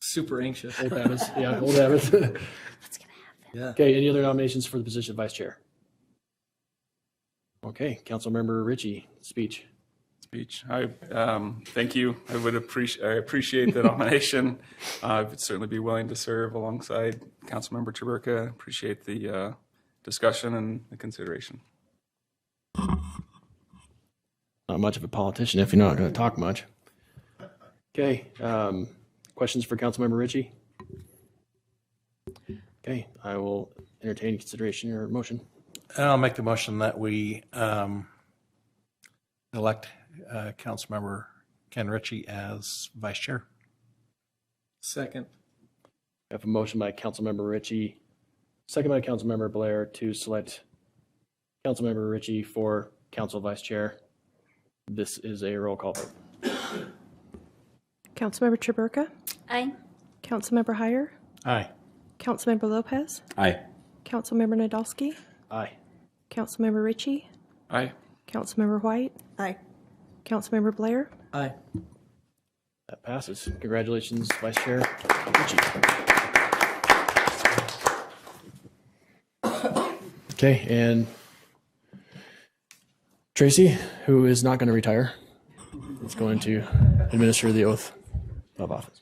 Super anxious. Old habits. Yeah, old habits. What's going to happen? Yeah. Okay, any other nominations for the position of vice chair? Okay, Councilmember Ritchie, speech. I thank you. I appreciate the nomination. I would certainly be willing to serve alongside Councilmember Chaburka. Appreciate the discussion and the consideration. Not much of a politician if you're not going to talk much. Okay, questions for Councilmember Ritchie? Okay, I will entertain consideration or motion. And I'll make the motion that we elect Councilmember Ken Ritchie as vice chair. Second. I have a motion by Councilmember Ritchie, second by Councilmember Blair to select Councilmember Ritchie for council vice chair. This is a roll call vote. Councilmember Chaburka? Aye. Councilmember Heyer? Aye. Councilmember Lopez? Aye. Councilmember Nadolski, Aye. Councilmember Ritchie, Aye. Councilmember White, Aye. Councilmember Blair. Aye. That passes. Congratulations, Vice Chair Ritchie. Okay, and Tracy, who is not going to retire, is going to administer the oath of office.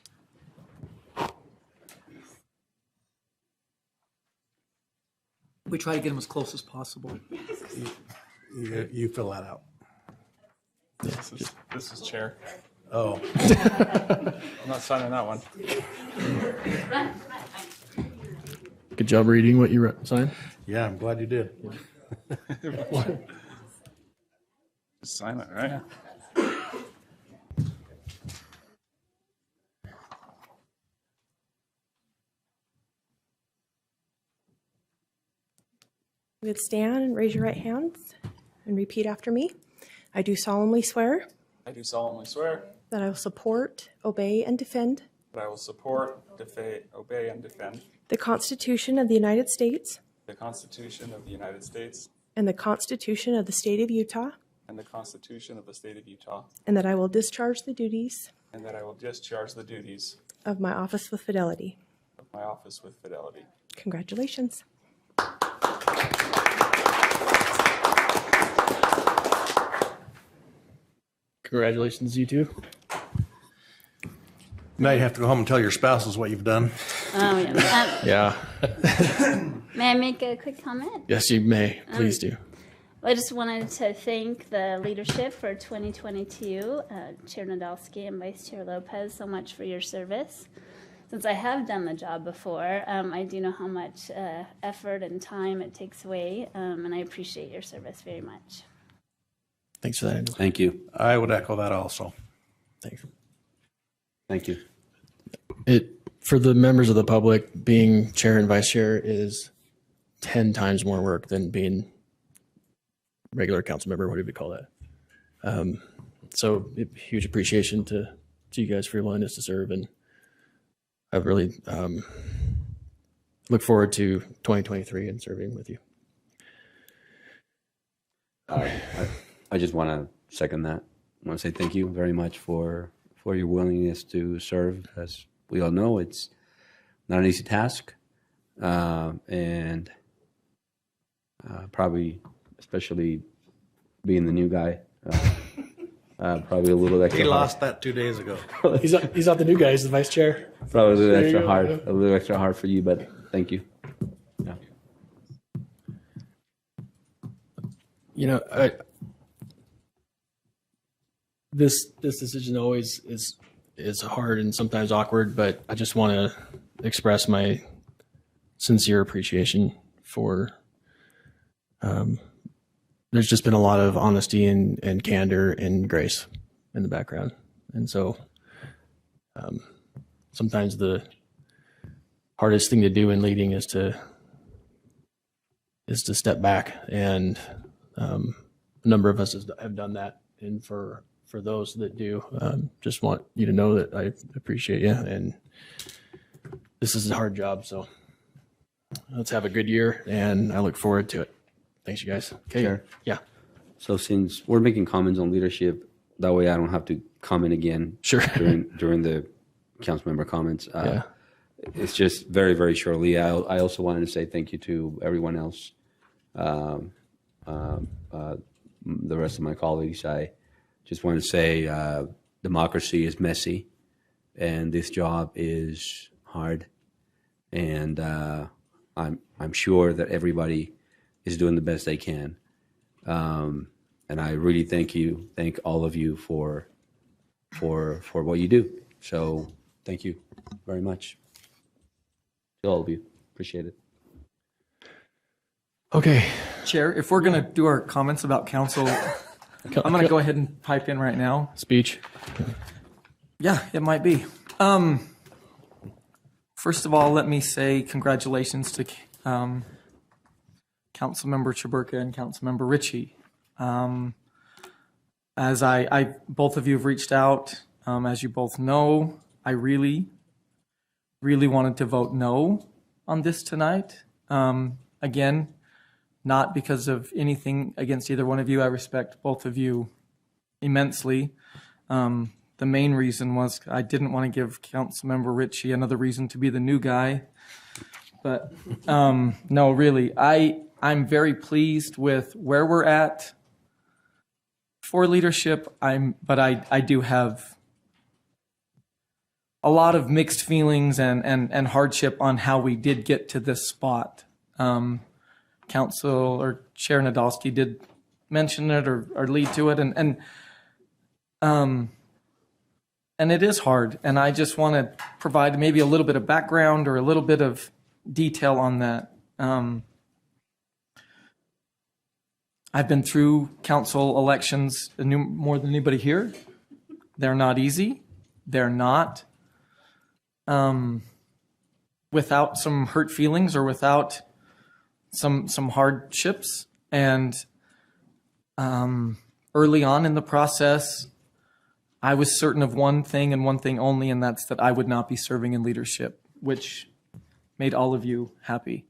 We try to get them as close as possible. You fill that out. This is chair. Oh. I'm not signing that one. Good job reading what you signed. Yeah, I'm glad you did. Just sign it, right? You would stand and raise your right hands and repeat after me. I do solemnly swear I do solemnly swear that I will support, obey, and defend that I will support, obey, and defend the Constitution of the United States the Constitution of the United States and the Constitution of the State of Utah, and the Constitution of the State of Utah, and that I will discharge the duties and that I will discharge the duties of my office with fidelity. of my office with fidelity. Congratulations. Congratulations, you two. Now you have to go home and tell your spouses what you've done. Oh, yeah. Yeah. May I make a quick comment? Yes, you may. Please do. I just wanted to thank the leadership for 2022, Chair Nadolski and Vice Chair Lopez, so much for your service. Since I have done the job before, I do know how much effort and time it takes away, and I appreciate your service very much. Thanks for that, Angela. Thank you. I would echo that also. Thanks. Thank you. For the members of the public, being chair and vice chair is 10 times more work than being regular council member. What do we call that? So huge appreciation to you guys for your willingness to serve, and I really look forward to 2023 and serving with you. I just want to second that. I want to say thank you very much for your willingness to serve. As we all know, it's not an easy task, and probably, especially being the new guy, probably a little extra. He lost that 2 days ago. He's not the new guy. He's the vice chair. Probably a little There you extra go. hard, a little extra hard for you, but thank you. Yeah. You know, this decision always is hard and sometimes awkward, but I just want to express my sincere appreciation for. There's just been a lot of honesty and candor and grace in the background, and so sometimes the hardest thing to do in leading is to step back, and a number of us have done that, and for those that do, just want you to know that I appreciate you, and this is a hard job, so let's have a good year, and I look forward to it. Thanks, you guys. Okay. Sure. Yeah. So since we're making comments on leadership, that way I don't have to comment again. Sure. during the council member comments. Yeah. It's just very, very shortly. I also wanted to say thank you to everyone else, the rest of my colleagues. I just want to say democracy is messy, and this job is hard, and I'm sure that everybody is doing the best they can, and I really thank all of you for what you do. So thank you very much to all of you. Appreciate it. Okay. Chair, if we're going to do our comments about council, I'm going to go ahead and pipe in right now. Speech. Yeah, it might be. First of all, let me say congratulations to Councilmember Chaburka and Councilmember Ritchie. As I both of you have reached out, as you both know, I really wanted to vote no on this tonight. again, not because of anything against either one of you. I respect both of you immensely. The main reason was I didn't want to give Councilmember Ritchie another reason to be the new guy. But no, really, I'm very pleased with where we're at for leadership. But I do have a lot of mixed feelings and hardship on how we did get to this spot. Council or Chair Nadolski did mention it or lead to it, and it is hard. And I just want to provide maybe a little bit of background or a little bit of detail on that. I've been through council elections more than anybody here. They're not easy. They're not without some hurt feelings or without some hardships. And early on in the process, I was certain of one thing and one thing only, and that's that I would not be serving in leadership, which made all of you happy.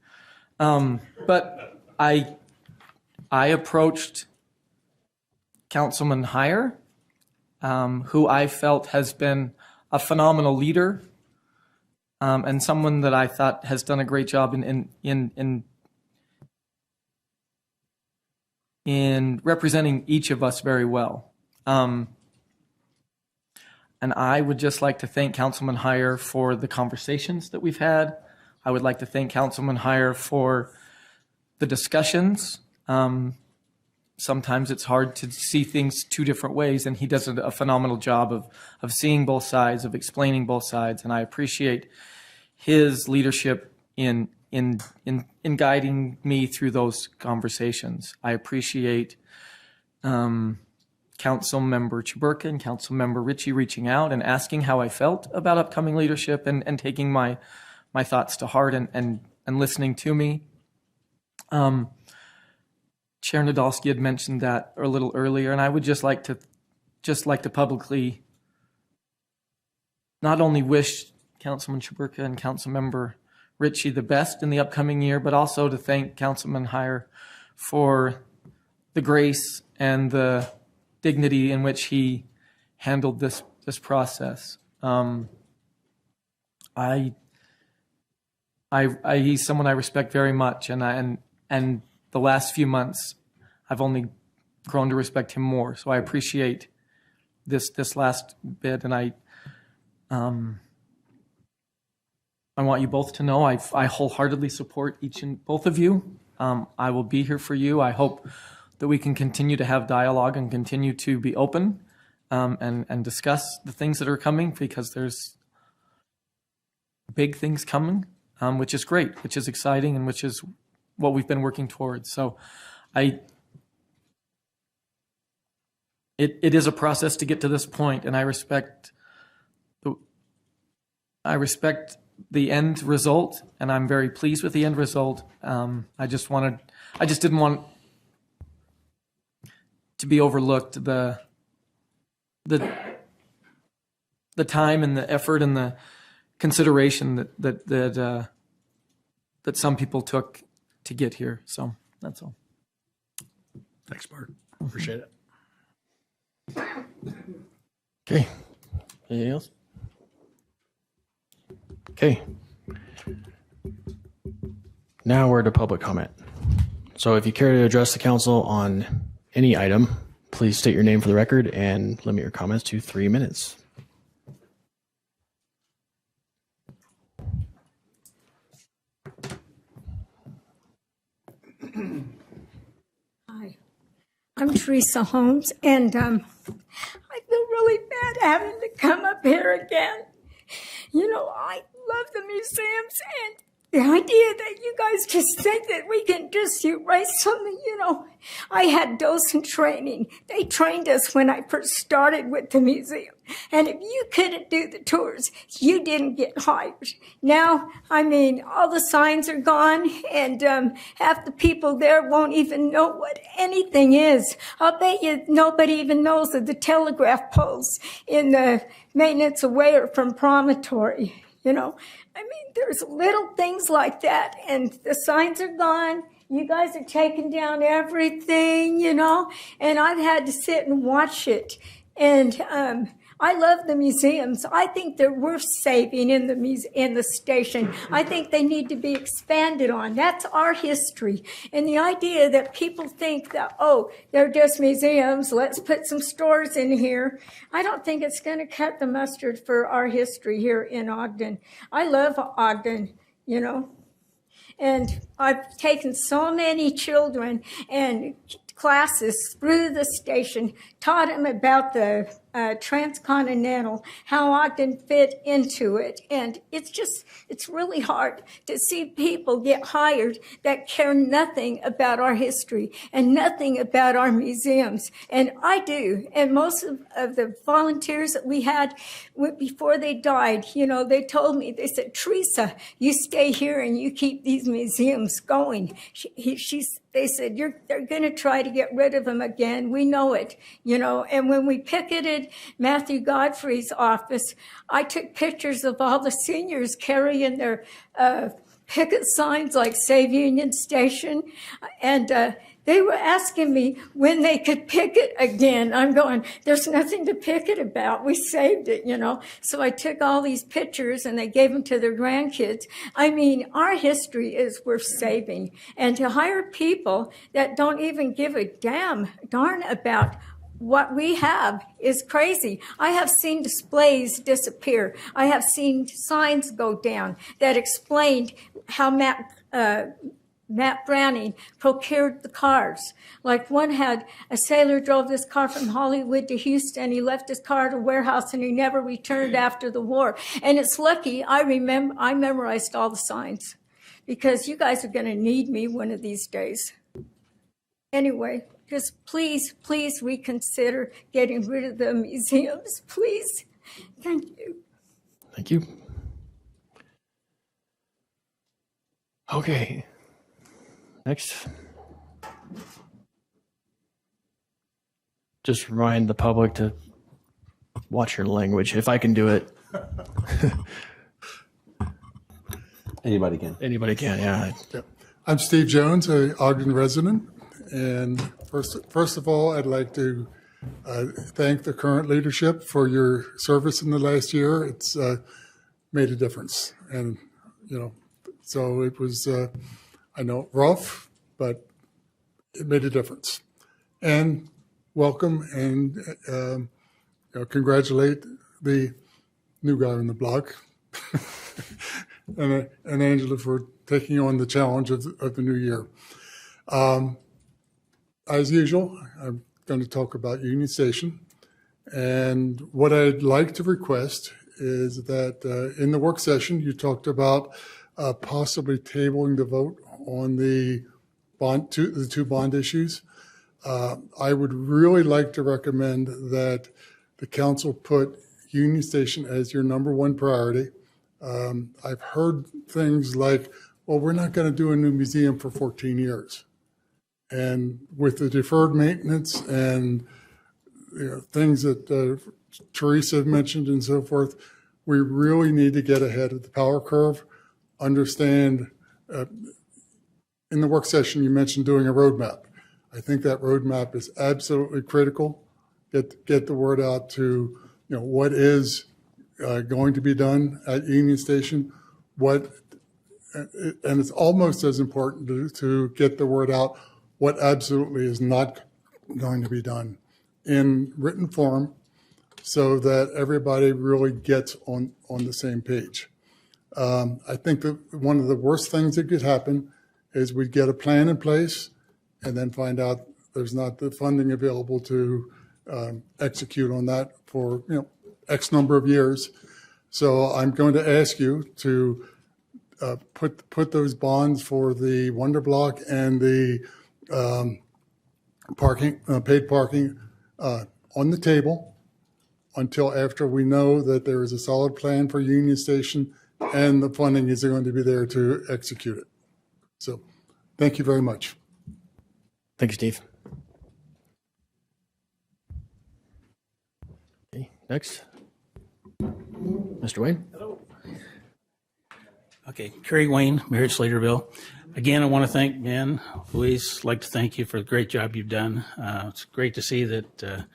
But I approached Councilman Heyer, who I felt has been a phenomenal leader, and someone that I thought has done a great job in representing each of us very well. And I would just like to thank Councilman Heyer for the conversations that we've had. I would like to thank Councilman Heyer for the discussions. Sometimes it's hard to see things two different ways, and he does a phenomenal job of seeing both sides, of explaining both sides, and I appreciate his leadership in guiding me through those conversations. I appreciate Councilmember Chiburka and Councilmember Ritchie reaching out and asking how I felt about upcoming leadership and taking my thoughts to heart and listening to me. Chair Nadolski had mentioned that a little earlier, and I would just like to publicly not only wish Councilman Chiburka and Councilmember Ritchie the best in the upcoming year, but also to thank Councilman Heyer for the grace and the dignity in which he handled this process. He's someone I respect very much, and the last few months I've only grown to respect him more. So I appreciate this last bit, and I want you both to know I wholeheartedly support each and both of you. I will be here for you. I hope that we can continue to have dialogue and continue to be open and discuss the things that are coming, because there's big things coming, which is great, which is exciting, and which is what we've been working towards. So it is a process to get to this point, and I respect the end result, and I'm very pleased with the end result. I just didn't want to be overlooked, the time and the effort and the consideration that some people took to get here. So that's all. Thanks, Bart. Appreciate it. Okay. Anything else? Okay. Now we're to public comment. So if you care to address the council on any item, please state your name for the record and limit your comments to 3 minutes. Hi, I'm Teresa Holmes, and I feel really bad having to come up here again. You know, I love the museums, and the idea that you guys just think that we can just erase something, you know. I had docent training. They trained us when I first started with the museum. And if you couldn't do the tours, you didn't get hired. Now, I mean, all the signs are gone, and half the people there won't even know what anything is. I'll bet you nobody even knows of the telegraph poles in the maintenance away from Promontory. You know, I mean, there's little things like that, and the signs are gone. You guys are taking down everything, you know, and I've had to sit and watch it. And I love the museums. I think they're worth saving in the station. I think they need to be expanded on. That's our history. And the idea that people think that, oh, they're just museums, let's put some stores in here. I don't think it's going to cut the mustard for our history here in Ogden. I love Ogden, you know. And I've taken so many children and classes through the station, taught them about the transcontinental, how Ogden fit into it. And it's really hard to see people get hired that care nothing about our history and nothing about our museums. And I do. And most of the volunteers that we had before they died, you know, they told me, they said, Teresa, you stay here and you keep these museums going. They said, they're going to try to get rid of them again. We know it, you know. And when we picketed Matthew Godfrey's office, I took pictures of all the seniors carrying their picket signs like Save Union Station. And they were asking me when they could picket again. I'm going, there's nothing to picket about. We saved it, you know. So I took all these pictures and they gave them to their grandkids. I mean, our history is worth saving. And to hire people that don't even give a darn about what we have is crazy. I have seen displays disappear. I have seen signs go down that explained how Matt Browning procured the cars. Like one had a sailor drove this car from Hollywood to Houston. He left his car at a warehouse and he never returned after the war. And it's lucky I memorized all the signs because you guys are going to need me one of these days. Anyway, just please, please reconsider getting rid of the museums, please. Thank you. Thank you. Okay. Next. Just remind the public to watch your language, if I can do it. Anybody can. Anybody can, yeah. I'm Steve Jones, an Ogden resident. And first of all, I'd like to thank the current leadership for your service in the last year. It's made a difference. And, you know, so it was, I know, rough, but it made a difference. And welcome and you know, congratulate the new guy on the block and Angela for taking on the challenge of the new year. As usual, I'm going to talk about Union Station. And what I'd like to request is that in the work session, you talked about possibly tabling the vote on the two bond issues. I would really like to recommend that the council put Union Station as your #1 priority. I've heard things like, well, we're not going to do a new museum for 14 years. And with the deferred maintenance and things that Teresa mentioned and so forth, we really need to get ahead of the power curve, understand. In the work session, you mentioned doing a roadmap. I think that roadmap is absolutely critical. Get the word out to what is going to be done at Union Station, and it's almost as important to get the word out what absolutely is not going to be done in written form so that everybody really gets on the same page. I think that one of the worst things that could happen is we'd get a plan in place and then find out there's not the funding available to execute on that for X number of years. So I'm going to ask you to put those bonds for the Wonder Block and the paid parking on the table until after we know that there is a solid plan for Union Station and the funding is going to be there to execute it. So thank you very much. Thank you, Steve. Okay, next. Mr. Wayne. Hello. Okay, Kerry Wayne, Marriott Slaterville. Again, I want to thank Ben, Luis. I'd like to thank you for the great job you've done. It's great to see that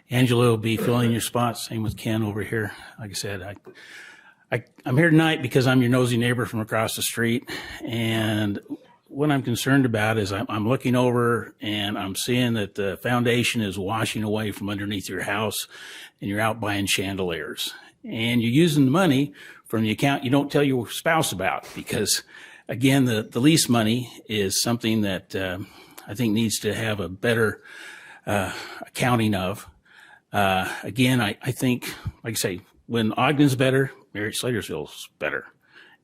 Angela will be filling your spot. Same with Ken over here. Like I said, I'm here tonight because I'm your nosy neighbor from across the street. And what I'm concerned about is I'm looking over and I'm seeing that the foundation is washing away from underneath your house and you're out buying chandeliers. And you're using the money from the account you don't tell your spouse about because, again, the lease money is something that I think needs to have a better accounting of. Again, I think, like I say, when Ogden's better, Marriott Slatersville's better.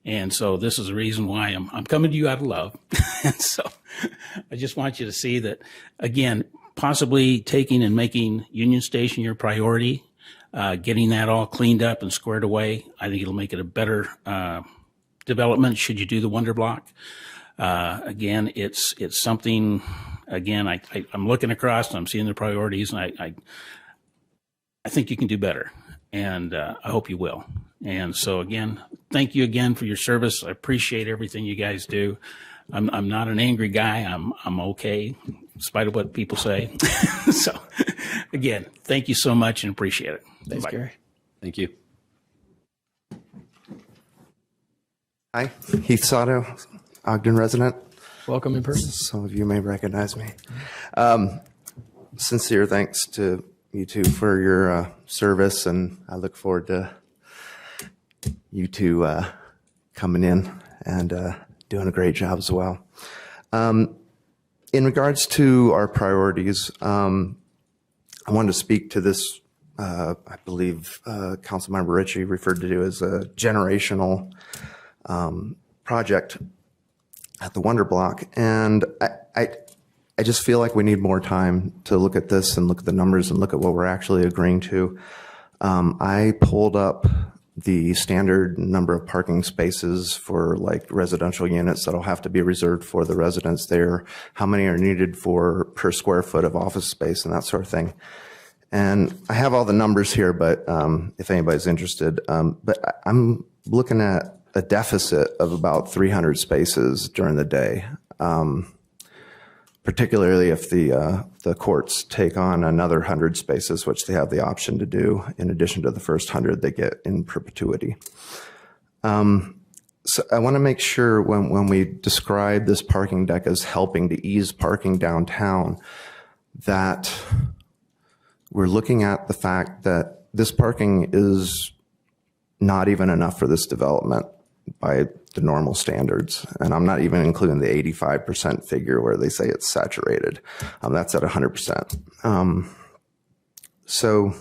And so this is the reason why I'm coming to you out of love. And so I just want you to see that, again, possibly taking and making Union Station your priority, getting that all cleaned up and squared away. I think it'll make it a better development should you do the Wonder Block. Again, it's something, again, I'm looking across and I'm seeing the priorities, and I think you can do better. And I hope you will. And so, again, thank you again for your service. I appreciate everything you guys do. I'm not an angry guy. I'm okay, in spite of what people say. So, again, thank you so much and appreciate it. Thanks, Bye. Gary. Thank you. Hi, Heath Sato, Ogden resident. Welcome in person. Some of you may recognize me. Sincere thanks to you two for your service, and I look forward to you two coming in and doing a great job as well. In regards to our priorities, I wanted to speak to this, I believe Councilmember Ritchie referred to it as a generational project at the Wonder Block. And I just feel like we need more time to look at this and look at the numbers and look at what we're actually agreeing to. I pulled up the standard number of parking spaces for like residential units that'll have to be reserved for the residents there, how many are needed for per square foot of office space and that sort of thing. And I have all the numbers here, but if anybody's interested, but I'm looking at a deficit of about 300 spaces during the day, particularly if the courts take on another 100 spaces, which they have the option to do in addition to the first 100 they get in perpetuity. So I want to make sure when we describe this parking deck as helping to ease parking downtown, that we're looking at the fact that this parking is not even enough for this development by the normal standards. And I'm not even including the 85% figure where they say it's saturated. That's at 100%. So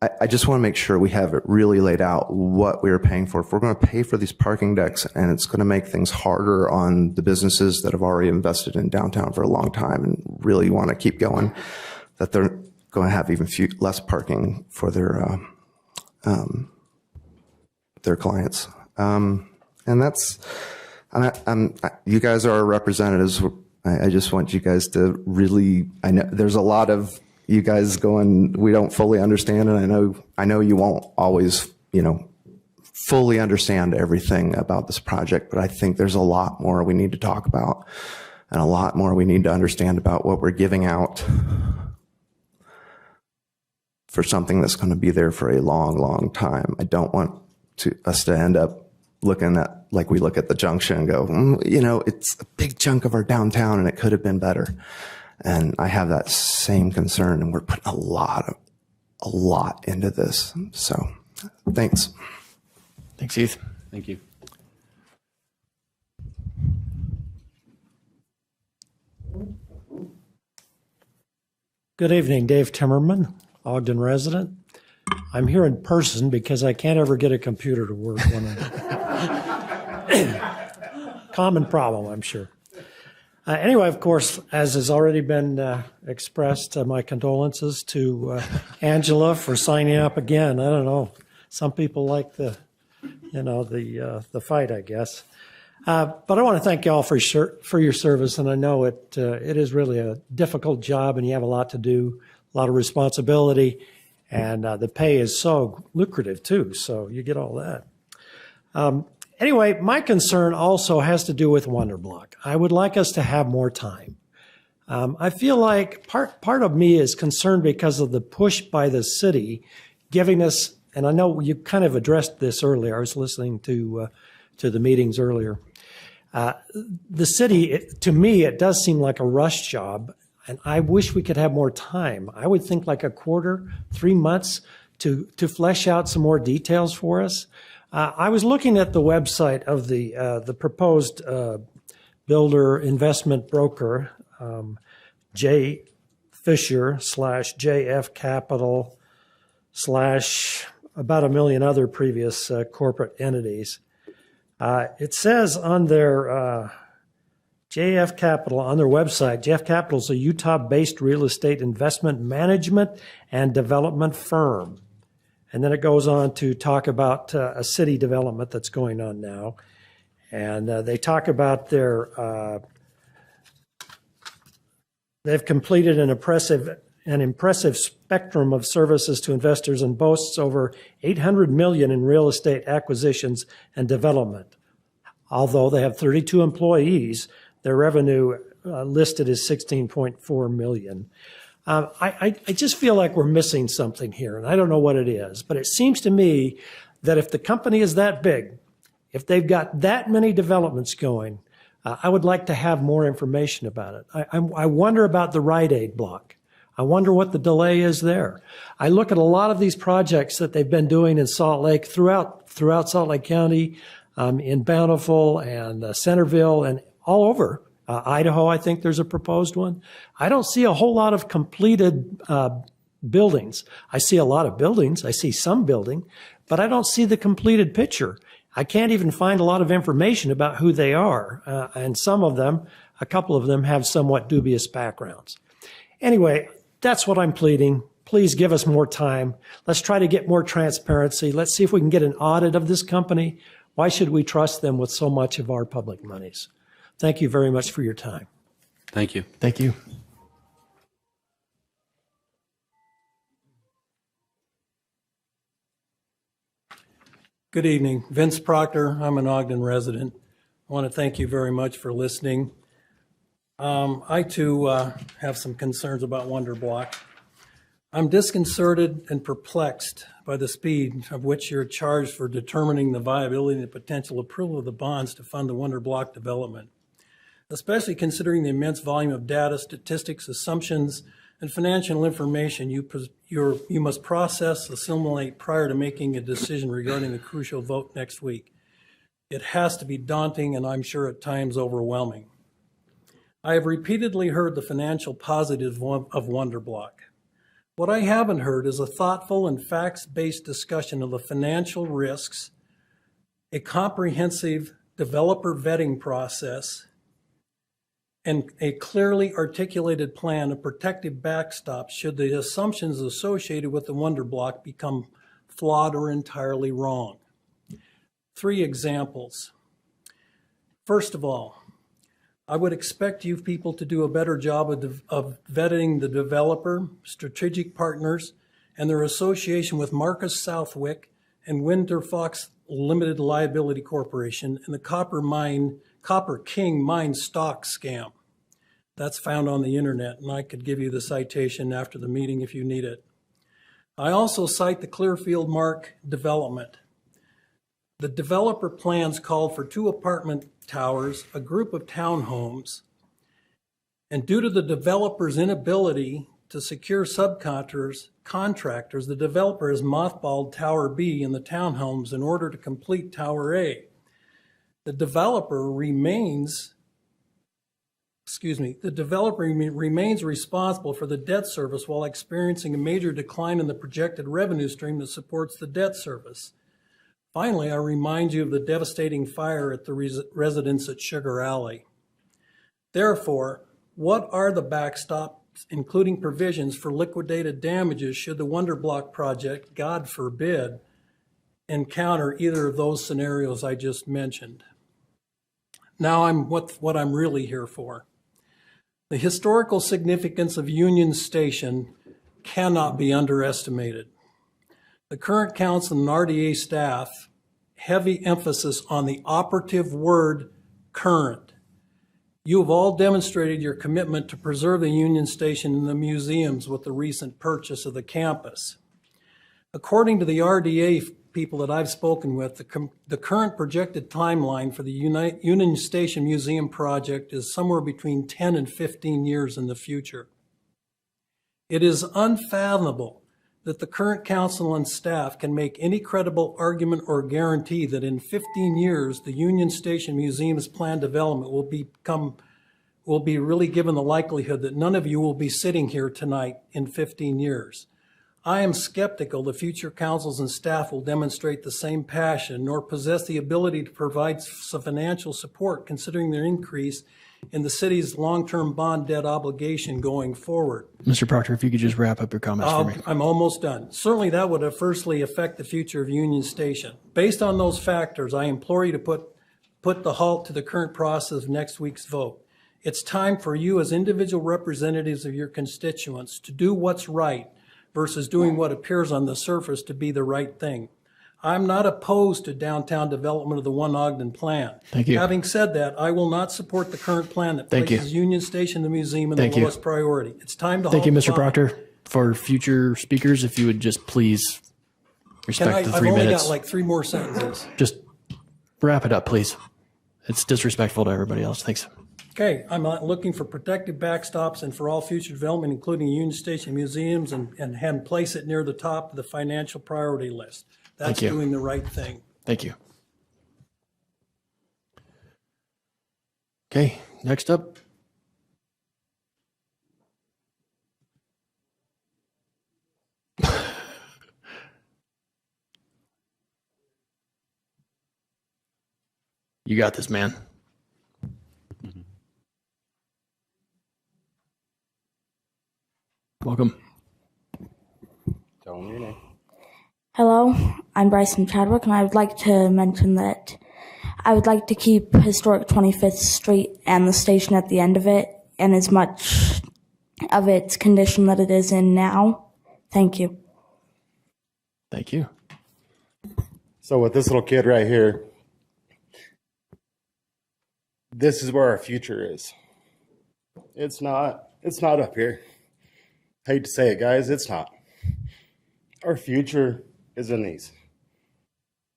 I just want to make sure we have it really laid out what we're paying for. If we're going to pay for these parking decks and it's going to make things harder on the businesses that have already invested in downtown for a long time and really want to keep going, that they're going to have even less parking for their clients. And that's, you guys are our representatives. I just want you guys to really, I know there's a lot of you guys going, we don't fully understand, and I know you won't always, fully understand everything about this project, but I think there's a lot more we need to talk about and a lot more we need to understand about what we're giving out for something that's going to be there for a long, long time. I don't want us to end up looking at, like we look at the junction and go, it's a big chunk of our downtown and it could have been better. And I have that same concern, and we're putting a lot into this. So thanks. Thanks, Heath. Thank you. Good evening, Dave Timmerman, Ogden resident. I'm here in person because I can't ever get a computer to work when common problem, I'm sure. Anyway, of course, as has already been expressed, my condolences to Angela for signing up again. I don't know. Some people like the fight, I guess. But I want to thank you all for your service, and I know it is really a difficult job, and you have a lot to do, a lot of responsibility, and the pay is so lucrative too. So you get all that. Anyway, my concern also has to do with Wonderblock. I would like us to have more time. I feel like part of me is concerned because of the push by the city giving us, and I know you kind of addressed this earlier. I was listening to the meetings earlier. The city, to me, it does seem like a rush job, and I wish we could have more time. I would think like a quarter, 3 months to flesh out some more details for us. I was looking at the website of the proposed builder investment broker, J. Fisher / JF Capital / about 1 million other previous corporate entities. It says on their JF Capital, on their website, JF Capital is a Utah-based real estate investment management and development firm. And then it goes on to talk about a city development that's going on now. And they talk about they've completed an impressive spectrum of services to investors and boasts over $800 million in real estate acquisitions and development. Although they have 32 employees, their revenue listed is $16.4 million. I just feel like we're missing something here, and I don't know what it is, but it seems to me that if the company is that big, if they've got that many developments going, I would like to have more information about it. I wonder about the Rite Aid block. I wonder what the delay is there. I look at a lot of these projects that they've been doing in Salt Lake, throughout Salt Lake County, in Bountiful and Centerville and all over. Idaho, I think there's a proposed one. I don't see a whole lot of completed buildings. I see a lot of buildings. I see some building, but I don't see the completed picture. I can't even find a lot of information about who they are. And some of them, a couple of them, have somewhat dubious backgrounds. Anyway, that's what I'm pleading. Please give us more time. Let's try to get more transparency. Let's see if we can get an audit of this company. Why should we trust them with so much of our public monies? Thank you very much for your time. Thank you. Thank you. Good evening. Vince Proctor. I'm an Ogden resident. I want to thank you very much for listening. I, too, have some concerns about Wonderblock. I'm disconcerted and perplexed by the speed of which you're charged for determining the viability and the potential approval of the bonds to fund the Wonderblock development, especially considering the immense volume of data, statistics, assumptions, and financial information you must process, assimilate prior to making a decision regarding the crucial vote next week. It has to be daunting and I'm sure at times overwhelming. I have repeatedly heard the financial positives of Wonderblock. What I haven't heard is a thoughtful and facts-based discussion of the financial risks, a comprehensive developer vetting process, and a clearly articulated plan of protective backstops should the assumptions associated with the Wonderblock become flawed or entirely wrong. 3 examples. First of all, I would expect you people to do a better job of vetting the developer, strategic partners, and their association with Marcus Southwick and Winter Fox Limited Liability Corporation and the Copper King mine stock scam. That's found on the internet, and I could give you the citation after the meeting if you need it. I also cite the Clearfield Mark development. The developer plans called for 2 apartment towers, a group of townhomes, and due to the developer's inability to secure subcontractors, the developer has mothballed Tower B and the townhomes in order to complete Tower A. The developer remains responsible for the debt service while experiencing a major decline in the projected revenue stream that supports the debt service. Finally, I remind you of the devastating fire at the residence at Sugar Alley. Therefore, what are the backstops, including provisions for liquidated damages should the Wonderblock project, God forbid, encounter either of those scenarios I just mentioned? Now I'm what I'm really here for. The historical significance of Union Station cannot be underestimated. The current council and RDA staff heavy emphasis on the operative word current. You have all demonstrated your commitment to preserve the Union Station and the museums with the recent purchase of the campus. According to the RDA people that I've spoken with, the current projected timeline for the Union Station Museum project is somewhere between 10 and 15 years in the future. It is unfathomable that the current council and staff can make any credible argument or guarantee that in 15 years, the Union Station Museum's planned development will be really given the likelihood that none of you will be sitting here tonight in 15 years. I am skeptical the future councils and staff will demonstrate the same passion nor possess the ability to provide some financial support considering their increase in the city's long-term bond debt obligation going forward. Mr. Proctor, if you could just wrap up your comments for me. I'm almost done. Certainly that would adversely affect the future of Union Station. Based on those factors, I implore you to put the halt to the current process of next week's vote. It's time for you as individual representatives of your constituents to do what's right versus doing what appears on the surface to be the right thing. I'm not opposed to downtown development of the One Ogden plan. Thank you. Having said that, I will not support the current plan that places Union Station and the museum in the lowest priority. It's time to Thank you, halt Mr. the clock. Proctor. For future speakers, if you would just please respect the 3 I've only minutes. got like 3 more sentences. Just wrap it up, please. It's disrespectful to everybody else. Thanks. Okay, I'm looking for protective backstops and for all future development, including Union Station museums, and place it near the top of the financial priority list. That's Thank you. doing the right thing. Thank you. Okay, next up. You got this, man. Welcome. Tell them your name. Hello, I'm Bryson Chadwick, and I would like to mention that I would like to keep historic 25th Street and the station at the end of it in as much of its condition that it is in now. Thank you. Thank you. So with this little kid right here, this is where our future is. It's not up here. Hate to say it, guys, it's not. Our future is in these.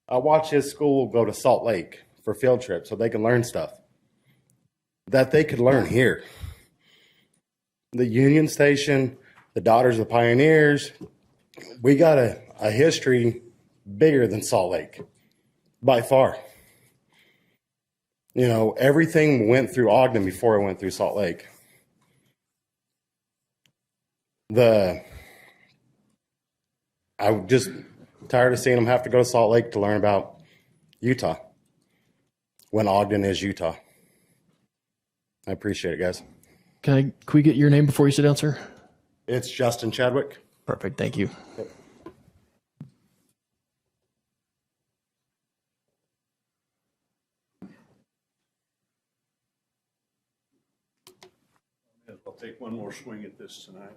I watch his school go to Salt Lake for field trips so they can learn stuff that they could learn here. The Union Station, the Daughters of the Pioneers, we got a history bigger than Salt Lake, by far. You know, everything went through Ogden before it went through Salt Lake. I'm just tired of seeing them have to go to Salt Lake to learn about Utah when Ogden is Utah. I appreciate it, guys. Can we get your name before you sit down, sir? It's Justin Chadwick. Perfect. Thank you. Yep. I'll take one more swing at this tonight.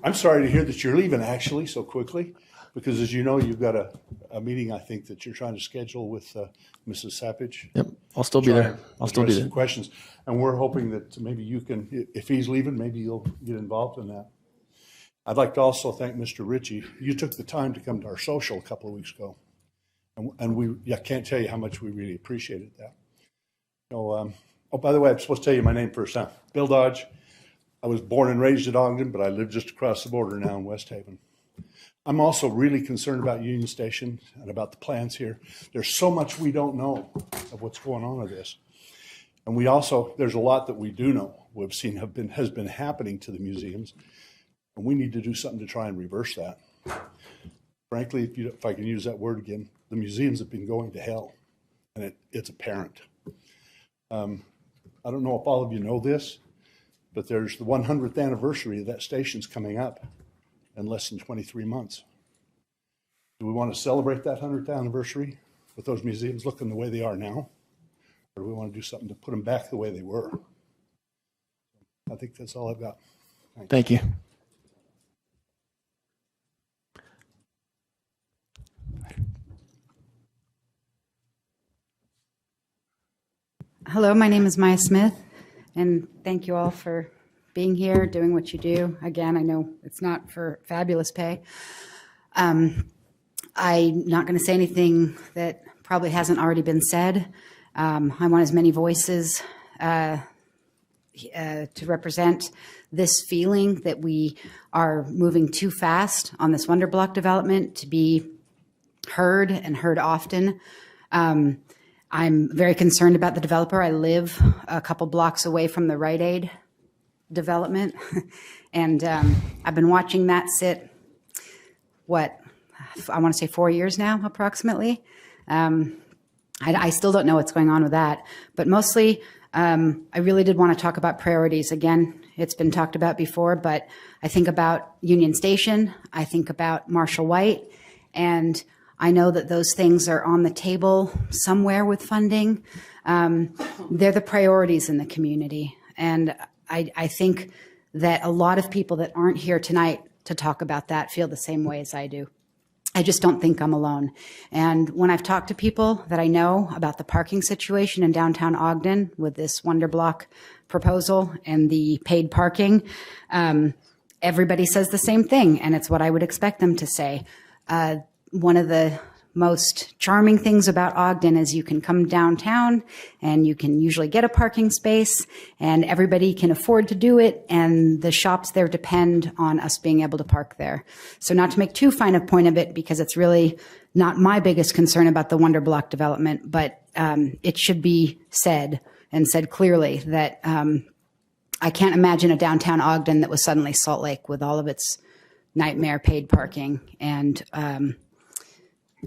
I'm sorry to hear that you're leaving actually so quickly, because as you know, you've got a meeting, I think, that you're trying to schedule with Mrs. Sapage. Yep, I'll still be there. I'll still be Address there. some questions, and we're hoping that maybe you can, if he's leaving, maybe you'll get involved in that. I'd like to also thank Mr. Ritchie. You took the time to come to our social a couple of weeks ago, and I can't tell you how much we really appreciated that. So, oh, by the way, I'm supposed to tell you my name first, huh? Bill Dodge. I was born and raised at Ogden, but I live just across the border now in West Haven. I'm also really concerned about Union Station and about the plans here. There's so much we don't know of what's going on with this. And there's a lot that we do know, we've seen has been happening to the museums. And we need to do something to try and reverse that. Frankly, if I can use that word again, the museums have been going to hell, and it's apparent. I don't know if all of you know this, but there's the 100th anniversary of that station's coming up in less than 23 months. Do we want to celebrate that 100th anniversary with those museums looking the way they are now? Or do we want to do something to put them back the way they were? I think that's all I've got. Thanks. Thank you. Hello, my name is Maya Smith, and thank you all for being here, doing what you do. Again, I know it's not for fabulous pay. I'm not going to say anything that probably hasn't already been said. I want as many voices to represent this feeling that we are moving too fast on this Wonder Block development to be heard and heard often. I'm very concerned about the developer. I live a couple blocks away from the Rite Aid development, and I've been watching that sit, I want to say 4 years now, approximately. I still don't know what's going on with that, but mostly I really did want to talk about priorities. Again, it's been talked about before, but I think about Union Station, I think about Marshall White, and I know that those things are on the table somewhere with funding. They're the priorities in the community. And I think that a lot of people that aren't here tonight to talk about that feel the same way as I do. I just don't think I'm alone. And when I've talked to people that I know about the parking situation in downtown Ogden with this Wonder Block proposal and the paid parking, everybody says the same thing. And it's what I would expect them to say. One of the most charming things about Ogden is you can come downtown and you can usually get a parking space and everybody can afford to do it, and the shops there depend on us being able to park there. So not to make too fine a point of it, because it's really not my biggest concern about the Wonder Block development, but it should be said, and said clearly, that I can't imagine a downtown Ogden that was suddenly Salt Lake with all of its nightmare paid parking and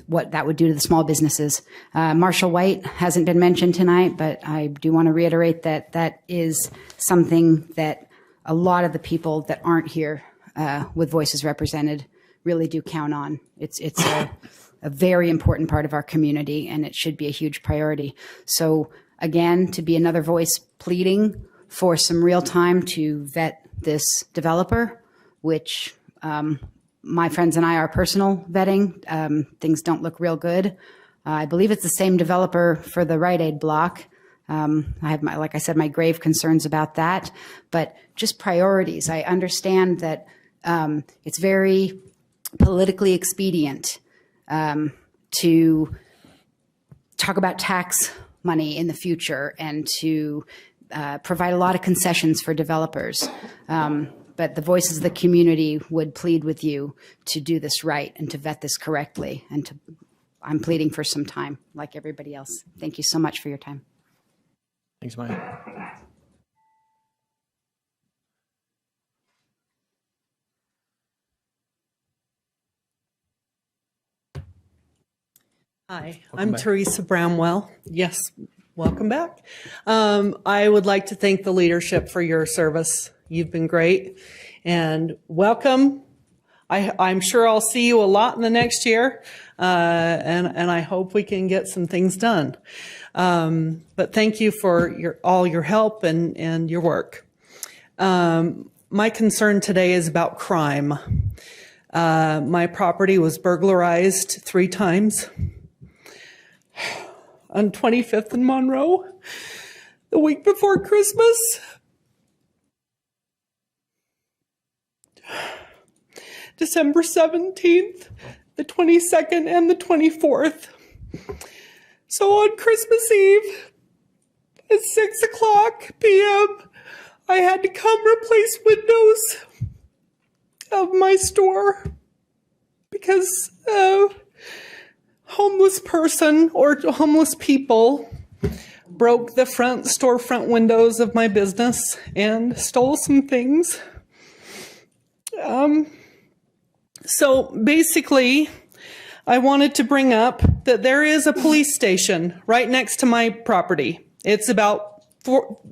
what that would do to the small businesses. Marshall White hasn't been mentioned tonight, but I do want to reiterate that that is something that a lot of the people that aren't here with voices represented really do count on. It's a very important part of our community, and it should be a huge priority. So again, to be another voice pleading for some real time to vet this developer, which my friends and I are personal vetting. Things don't look real good. I believe it's the same developer for the Rite Aid block. I have, like I said, my grave concerns about that, but just priorities. I understand that it's very politically expedient to talk about tax money in the future and to provide a lot of concessions for developers. But the voices of the community would plead with you to do this right and to vet this correctly. And I'm pleading for some time, like everybody else. Thank you so much for your time. Thanks, Maya. Hi, Welcome I'm back. Teresa Bramwell. Yes, welcome back. I would like to thank the leadership for your service. You've been great, and welcome. I'm sure I'll see you a lot in the next year, and I hope we can get some things done. But thank you for all your help and your work. My concern today is about crime. My property was burglarized 3 times on 25th and Monroe the week before Christmas. December 17th, the 22nd, and the 24th. So on Christmas Eve at 6:00 p.m., I had to come replace windows of my store because a homeless person or homeless people broke the storefront windows of my business and stole some things. So basically, I wanted to bring up that there is a police station right next to my property. It's about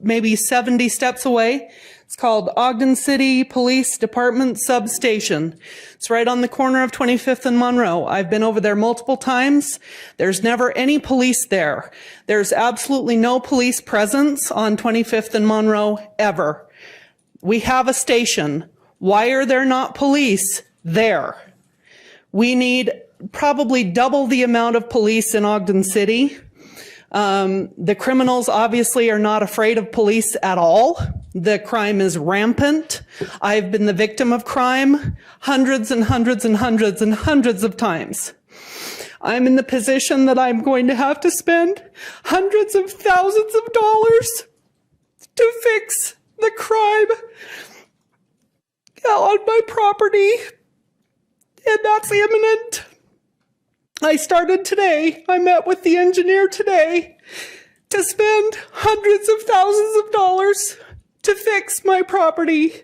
maybe 70 steps away. It's called Ogden City Police Department Substation. It's right on the corner of 25th and Monroe. I've been over there multiple times. There's never any police there. There's absolutely no police presence on 25th and Monroe ever. We have a station. Why are there not police there? We need probably double the amount of police in Ogden City. The criminals obviously are not afraid of police at all. The crime is rampant. I've been the victim of crime hundreds and hundreds and hundreds and hundreds of times. I'm in the position that I'm going to have to spend hundreds of thousands of dollars to fix the crime on my property, and that's imminent. I started today. I met with the engineer today to spend hundreds of thousands of dollars to fix my property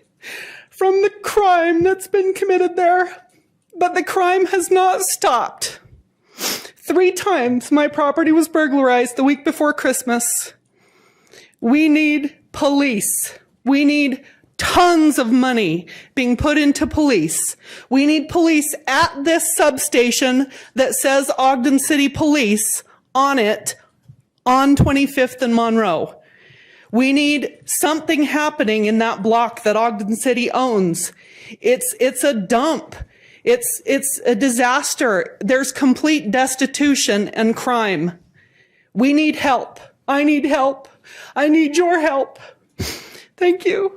from the crime that's been committed there. But the crime has not stopped. 3 times my property was burglarized the week before Christmas. We need police. We need tons of money being put into police. We need police at this substation that says Ogden City Police on it on 25th and Monroe. We need something happening in that block that Ogden City owns. It's a dump. It's a disaster. There's complete destitution and crime. We need help. I need help. I need your help. Thank you.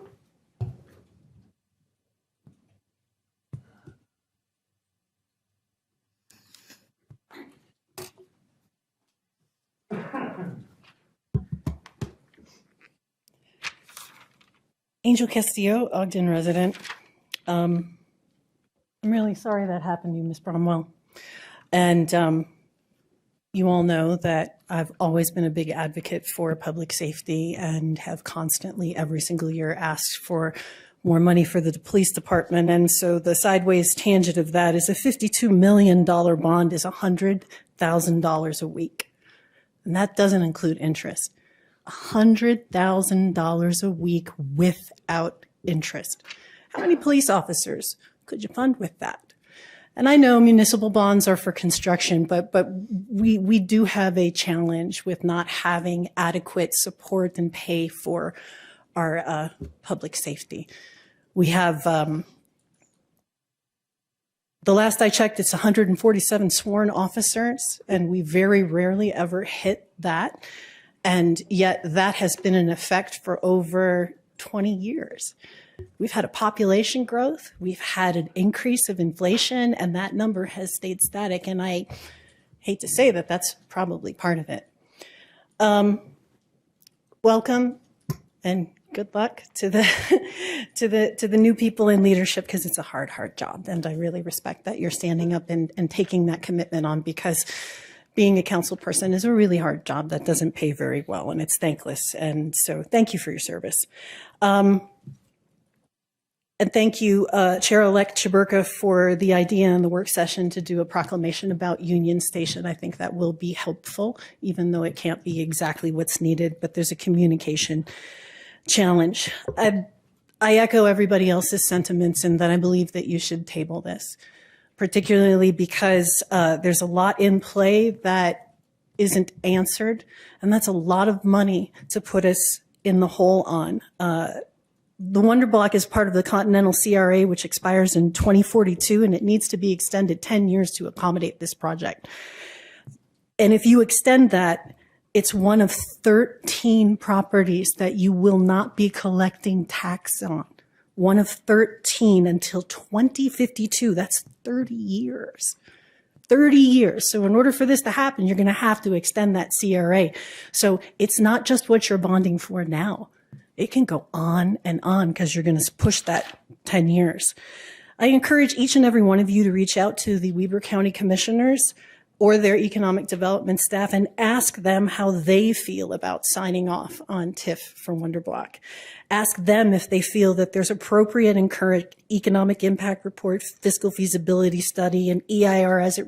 Angel Castillo, Ogden resident. I'm really sorry that happened to you, Ms. Bromwell. And you all know that I've always been a big advocate for public safety and have constantly, every single year, asked for more money for the police department. And so the sideways tangent of that is a $52 million bond is $100,000 a week. And that doesn't include interest. $100,000 a week without interest. How many police officers could you fund with that? And I know municipal bonds are for construction, but we do have a challenge with not having adequate support and pay for our public safety. We have, the last I checked, it's 147 sworn officers, and we very rarely ever hit that. And yet that has been in effect for over 20 years. We've had a population growth, we've had an increase of inflation, and that number has stayed static. And I hate to say that that's probably part of it. Welcome and good luck to the to the new people in leadership, because it's a hard job. And I really respect that you're standing up and taking that commitment on, because being a council person is a really hard job that doesn't pay very well, and it's thankless. And so thank you for your service. And thank you, Chair-elect Chaburka, for the idea in the work session to do a proclamation about Union Station. I think that will be helpful, even though it can't be exactly what's needed, but there's a communication challenge. I echo everybody else's sentiments in that I believe that you should table this, particularly because there's a lot in play that isn't answered, and that's a lot of money to put us in the hole on. The Wonder Block is part of the Continental CRA, which expires in 2042, and it needs to be extended 10 years to accommodate this project. And if you extend that, it's one of 13 properties that you will not be collecting tax on. One of 13 until 2052. That's 30 years. 30 years. So in order for this to happen, you're going to have to extend that CRA. So it's not just what you're bonding for now. It can go on and on because you're going to push that 10 years. I encourage each and every one of you to reach out to the Weber County Commissioners or their economic development staff and ask them how they feel about signing off on TIF for Wonder Block. Ask them if they feel that there's appropriate and current economic impact report, fiscal feasibility study, and EIR as it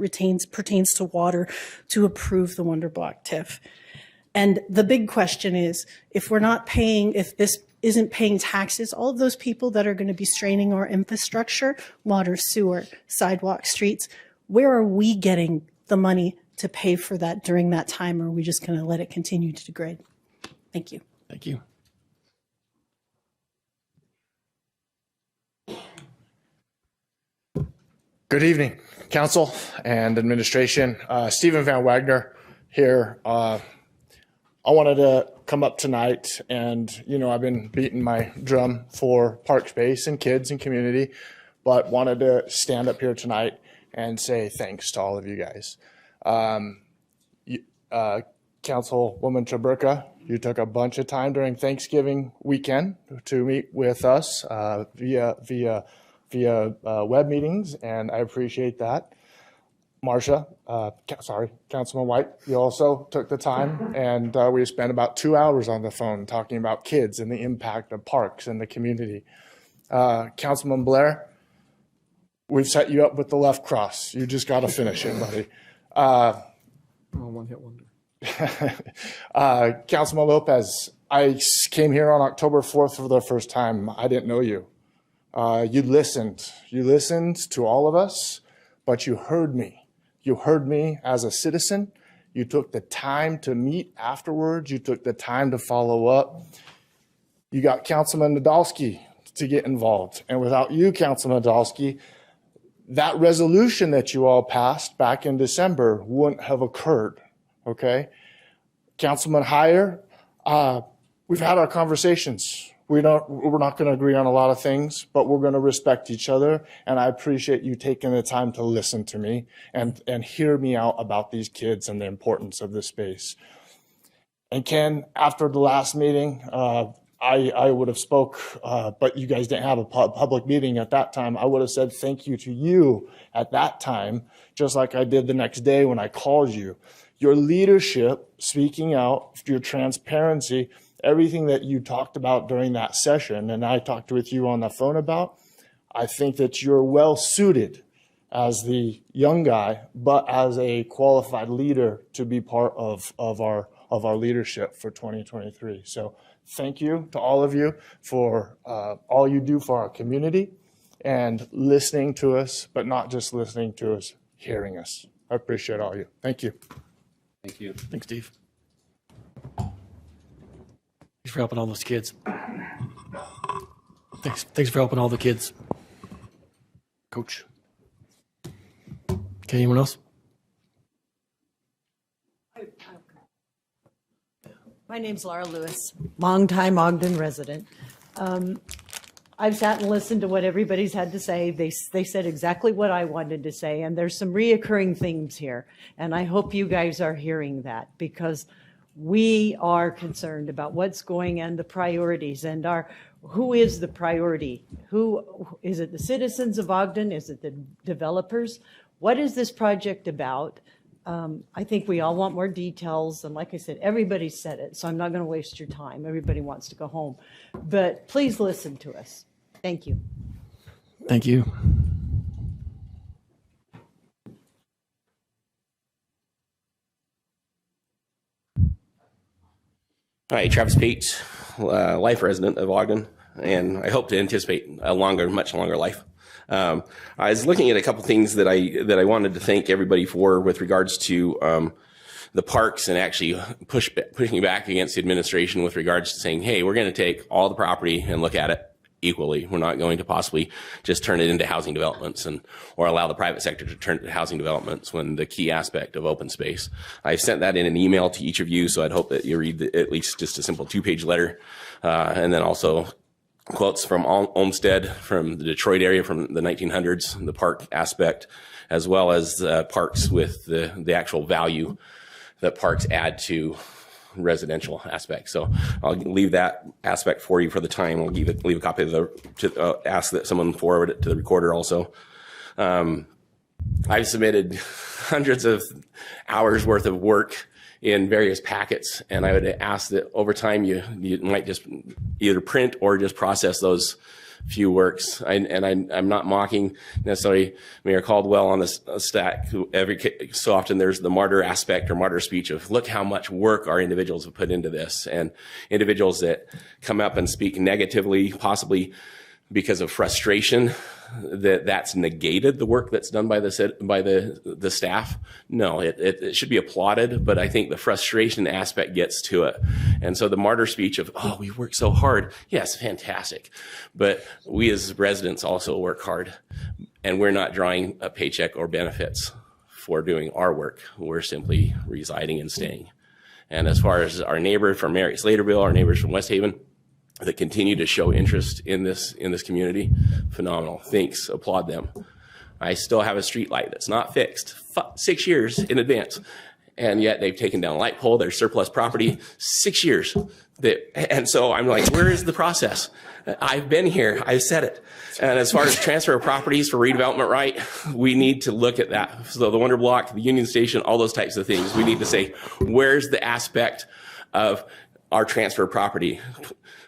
pertains to water to approve the Wonder Block TIF. And the big question is, if we're not paying, if this isn't paying taxes, all of those people that are going to be straining our infrastructure, water, sewer, sidewalk, streets, where are we getting the money to pay for that during that time, or are we just going to let it continue to degrade? Thank you. Thank you. Good evening, Council and Administration. Stephen Van Wagner here. I wanted to come up tonight and, I've been beating my drum for park space and kids and community, but wanted to stand up here tonight and say thanks to all of you guys. Councilwoman Chaburka, you took a bunch of time during Thanksgiving weekend to meet with us via web meetings, and I appreciate that. Marcia, Councilman White, you also took the time, and we spent about 2 hours on the phone talking about kids and the impact of parks in the community. Councilman Blair, we've set you up with the left cross. You just got to finish it, buddy. One hit wonder. Councilman Lopez, I came here on October 4th for the first time. I didn't know you. You listened. You listened to all of us, but you heard me. You heard me as a citizen. You took the time to meet afterwards. You took the time to follow up. You got Councilman Nadolski to get involved. And without you, Councilman Nadolski, that resolution that you all passed back in December wouldn't have occurred, okay? Councilman Heyer, we've had our conversations. We're not going to agree on a lot of things, but we're going to respect each other. And I appreciate you taking the time to listen to me and hear me out about these kids and the importance of this space. And Ken, after the last meeting, I would have spoke, but you guys didn't have a public meeting at that time. I would have said thank you to you at that time, just like I did the next day when I called you. Your leadership, speaking out, your transparency, everything that you talked about during that session, and I talked with you on the phone about, I think that you're well suited as the young guy, but as a qualified leader to be part of our leadership for 2023. So thank you to all of you for all you do for our community and listening to us, but not just listening to us, hearing us. I appreciate all of you. Thank you. Thank you. Thanks, Steve. Thanks for helping all those kids. Thanks for helping all the kids. Coach. Okay, anyone else? My name's Laura Lewis, longtime Ogden resident. I've sat and listened to what everybody's had to say. They said exactly what I wanted to say, and there's some reoccurring themes here. And I hope you guys are hearing that, because we are concerned about what's going on, the priorities, and who is the priority? Who is it? The citizens of Ogden? Is it the developers? What is this project about? I think we all want more details, and like I said, everybody said it, so I'm not going to waste your time. Everybody wants to go home, but please listen to us. Thank you. Thank you. Hi, Travis Pate, life resident of Ogden, and I hope to anticipate a much longer life. I was looking at a couple things that I wanted to thank everybody for with regards to the parks, and actually pushing back against the administration with regards to saying, hey, we're going to take all the property and look at it equally. We're not going to possibly just turn it into housing developments or allow the private sector to turn it into housing developments, when the key aspect of open space. I sent that in an email to each of you, so I'd hope that you read at least just a simple 2-page letter, and then also quotes from Olmsted, from the Detroit area from the 1900s, the park aspect, as well as parks with the actual value that parks add to residential aspect. So I'll leave that aspect for you for the time. I'll leave a copy of ask that someone forward it to the recorder also. I've submitted hundreds of hours worth of work in various packets, and I would ask that over time you might just either print or just process those few works. I'm not mocking necessarily Mayor Caldwell on this stack. Every so often there's the martyr aspect or martyr speech of look how much work our individuals have put into this, and individuals that come up and speak negatively, possibly because of frustration that's negated the work that's done by the staff. No, it should be applauded, but I think the frustration aspect gets to it. And so the martyr speech of, oh, we worked so hard. Yes, fantastic. But we as residents also work hard, and we're not drawing a paycheck or benefits for doing our work. We're simply residing and staying. And as far as our neighbor from Mary Slaterville, our neighbors from West Haven that continue to show interest in this community, phenomenal. Thanks, applaud them. I still have a street light that's not fixed 6 years in advance. And yet they've taken down a light pole, their surplus property, 6 years. And so I'm like, where is the process? I've been here, I've said it. And as far as transfer of properties for redevelopment right, we need to look at that. So the Wonder Block, the Union Station, all those types of things, we need to say, where's the aspect of our transfer of property?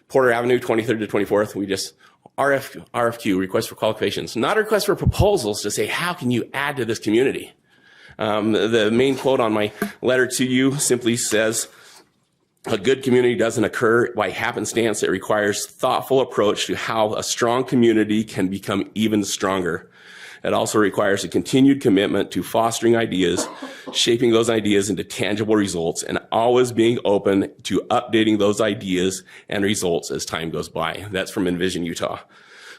Porter Avenue, 23rd to 24th, we just, RFQ, request for qualifications, not a request for proposals to say, how can you add to this community? The main quote on my letter to you simply says, a good community doesn't occur by happenstance. It requires thoughtful approach to how a strong community can become even stronger. It also requires a continued commitment to fostering ideas, shaping those ideas into tangible results, and always being open to updating those ideas and results as time goes by. That's from Envision Utah.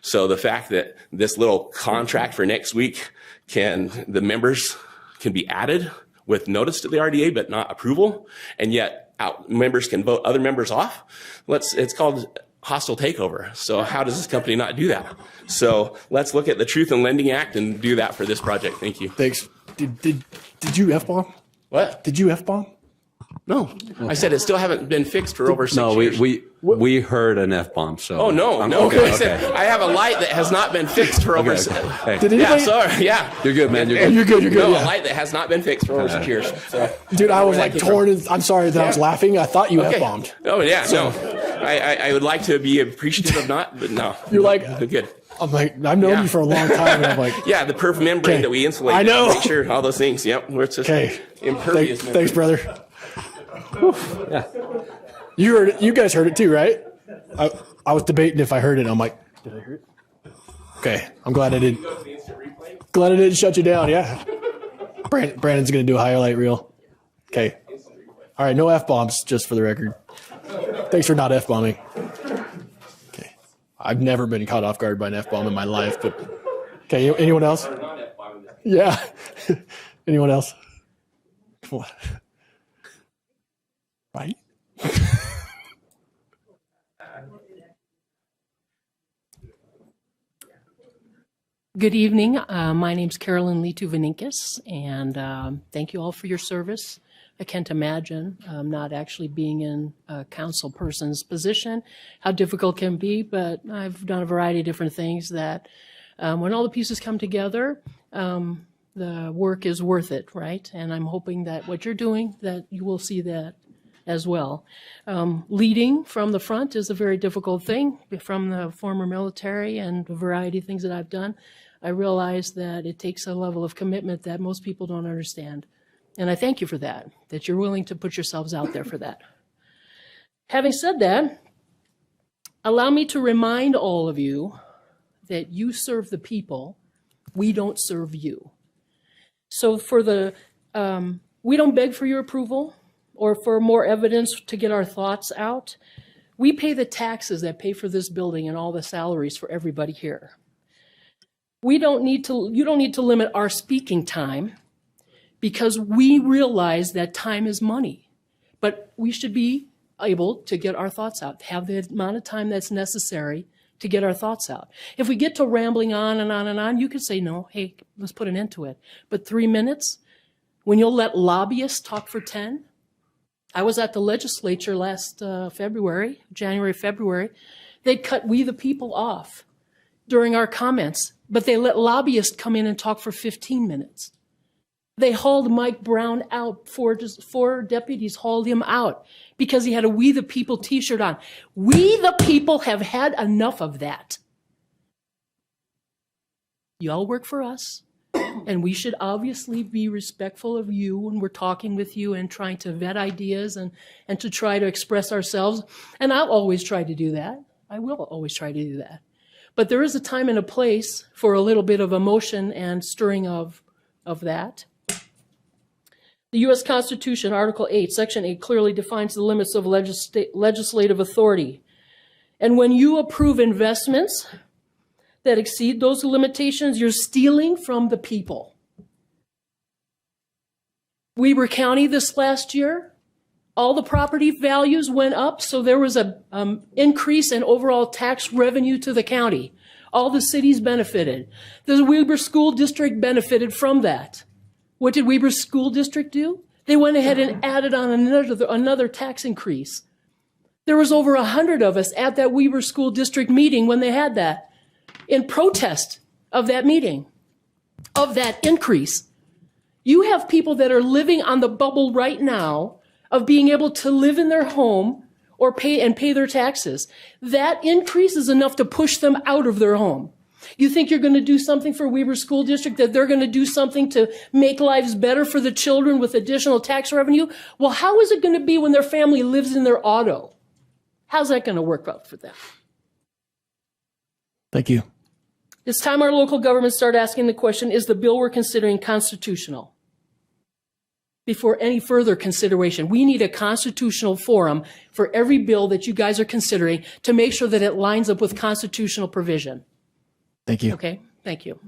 So the fact that this little contract for next week the members can be added with notice to the RDA, but not approval, and yet members can vote other members off. It's called hostile takeover. So how does this company not do that? So let's look at the Truth in Lending Act and do that for this project. Thank you. Thanks. Did you F-bomb? What? Did you F-bomb? No. I said it still haven't been fixed for over 6 years. No, we heard an F-bomb, so. Oh, no. Okay, I said, I have a light that has not been fixed for over... Hey. Did anybody... Yeah. You're good, man. You're good. You're good. No, Yeah. a light that has not been fixed for over 6 years. So. Dude, I was like torn. I'm sorry that I was laughing. I thought you F-bombed. Oh, yeah, So- no. I would like to be appreciative of not, but no. You're like... Good. I'm like, I've known you for a long time, and I'm like... Yeah, the perf membrane that we insulate. I know. Make sure all those things. Yep. It's just impervious. Thanks, brother. Whew. Yeah. You heard it. You guys heard it too, right? I was debating if I heard it. I'm like, did I hear it? Okay, I'm glad I didn't. Glad I didn't shut you down. Yeah. Brandon's gonna do a highlight reel. Okay. All right, no F-bombs, just for the record. Thanks for not F-bombing. Okay. I've never been caught off guard by an F-bomb in my life, but okay. Anyone else? Yeah. Anyone else? Right? Good evening. My name's Carolyn Litu-Vaninkis, and thank you all for your service. I can't imagine not actually being in a council person's position, how difficult it can be, but I've done a variety of different things that when all the pieces come together, the work is worth it, right? And I'm hoping that what you're doing, that you will see that as well. Leading from the front is a very difficult thing. From the former military and a variety of things that I've done, I realize that it takes a level of commitment that most people don't understand. And I thank you for that you're willing to put yourselves out there for that. Having said that, allow me to remind all of you that you serve the people, we don't serve you. So we don't beg for your approval or for more evidence to get our thoughts out. We pay the taxes that pay for this building and all the salaries for everybody here. You don't need to limit our speaking time because we realize that time is money, but we should be able to get our thoughts out, have the amount of time that's necessary to get our thoughts out. If we get to rambling on and on and on, you could say, no, hey, let's put an end to it. But 3 minutes, when you'll let lobbyists talk for 10, I was at the legislature last January, February. They cut we the people off during our comments, but they let lobbyists come in and talk for 15 minutes. They hauled Mike Brown out, four deputies hauled him out because he had a We the People t-shirt on. We the people have had enough of that. Y'all work for us. And we should obviously be respectful of you when we're talking with you and trying to vet ideas and to try to express ourselves. And I'll always try to do that. I will always try to do that. But there is a time and a place for a little bit of emotion and stirring of that. The U.S. Constitution, Article 8, Section 8, clearly defines the limits of legislative authority. And when you approve investments that exceed those limitations, you're stealing from the people. Weber County this last year, All the property values went up, so there was a increase in overall tax revenue to the county. All the cities benefited. The Weber School District benefited from that. What did Weber School District do? They went ahead and added on another tax increase. There was over 100 of us at that Weber School District meeting when they had that, in protest of that meeting, of that increase. You have people that are living on the bubble right now of being able to live in their home or pay their taxes. That increase is enough to push them out of their home. You think you're going to do something for Weber School District, that they're going to do something to make lives better for the children with additional tax revenue? Well, how is it going to be when their family lives in their auto? How's that going to work out for them? Thank you. It's time our local governments start asking the question, is the bill we're considering constitutional? Before any further consideration, we need a constitutional forum for every bill that you guys are considering to make sure that it lines up with constitutional provision. Thank you. Okay, thank you.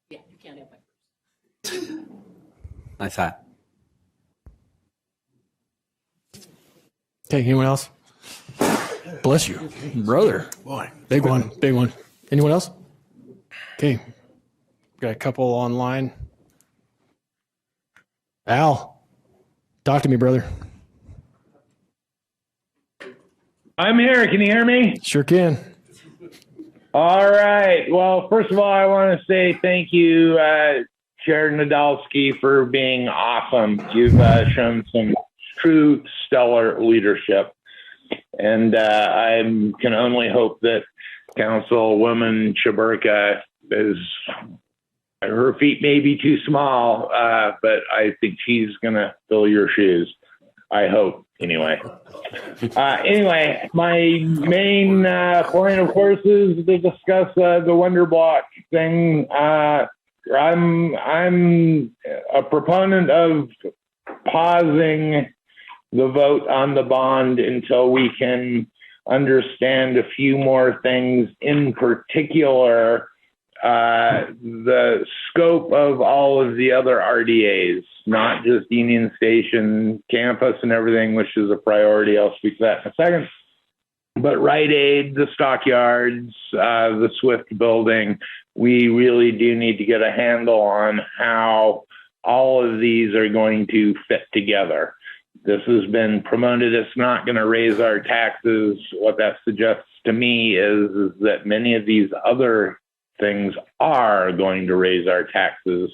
Yeah, you can't have my. Nice hat. Okay, anyone else? Bless you, brother. Boy, big one, big one. Anyone else? Okay, got a couple online. Al, talk to me, brother. I'm here. Can you hear me? Sure can. All right. Well, first of all, I want to say thank you, Chair Nadolski, for being awesome. You've shown some true stellar leadership. And I can only hope that Councilwoman Chaburka her feet may be too small, but I think she's going to fill your shoes. I hope, anyway. Anyway, my main point, of course, is to discuss the Wonder Block thing. I'm a proponent of pausing the vote on the bond until we can understand a few more things, in particular, the scope of all of the other RDAs, not just Union Station campus and everything, which is a priority. I'll speak to that in a second. But Rite Aid, the stockyards, the Swift building, we really do need to get a handle on how all of these are going to fit together. This has been promoted. It's not going to raise our taxes. What that suggests to me is that many of these other things are going to raise our taxes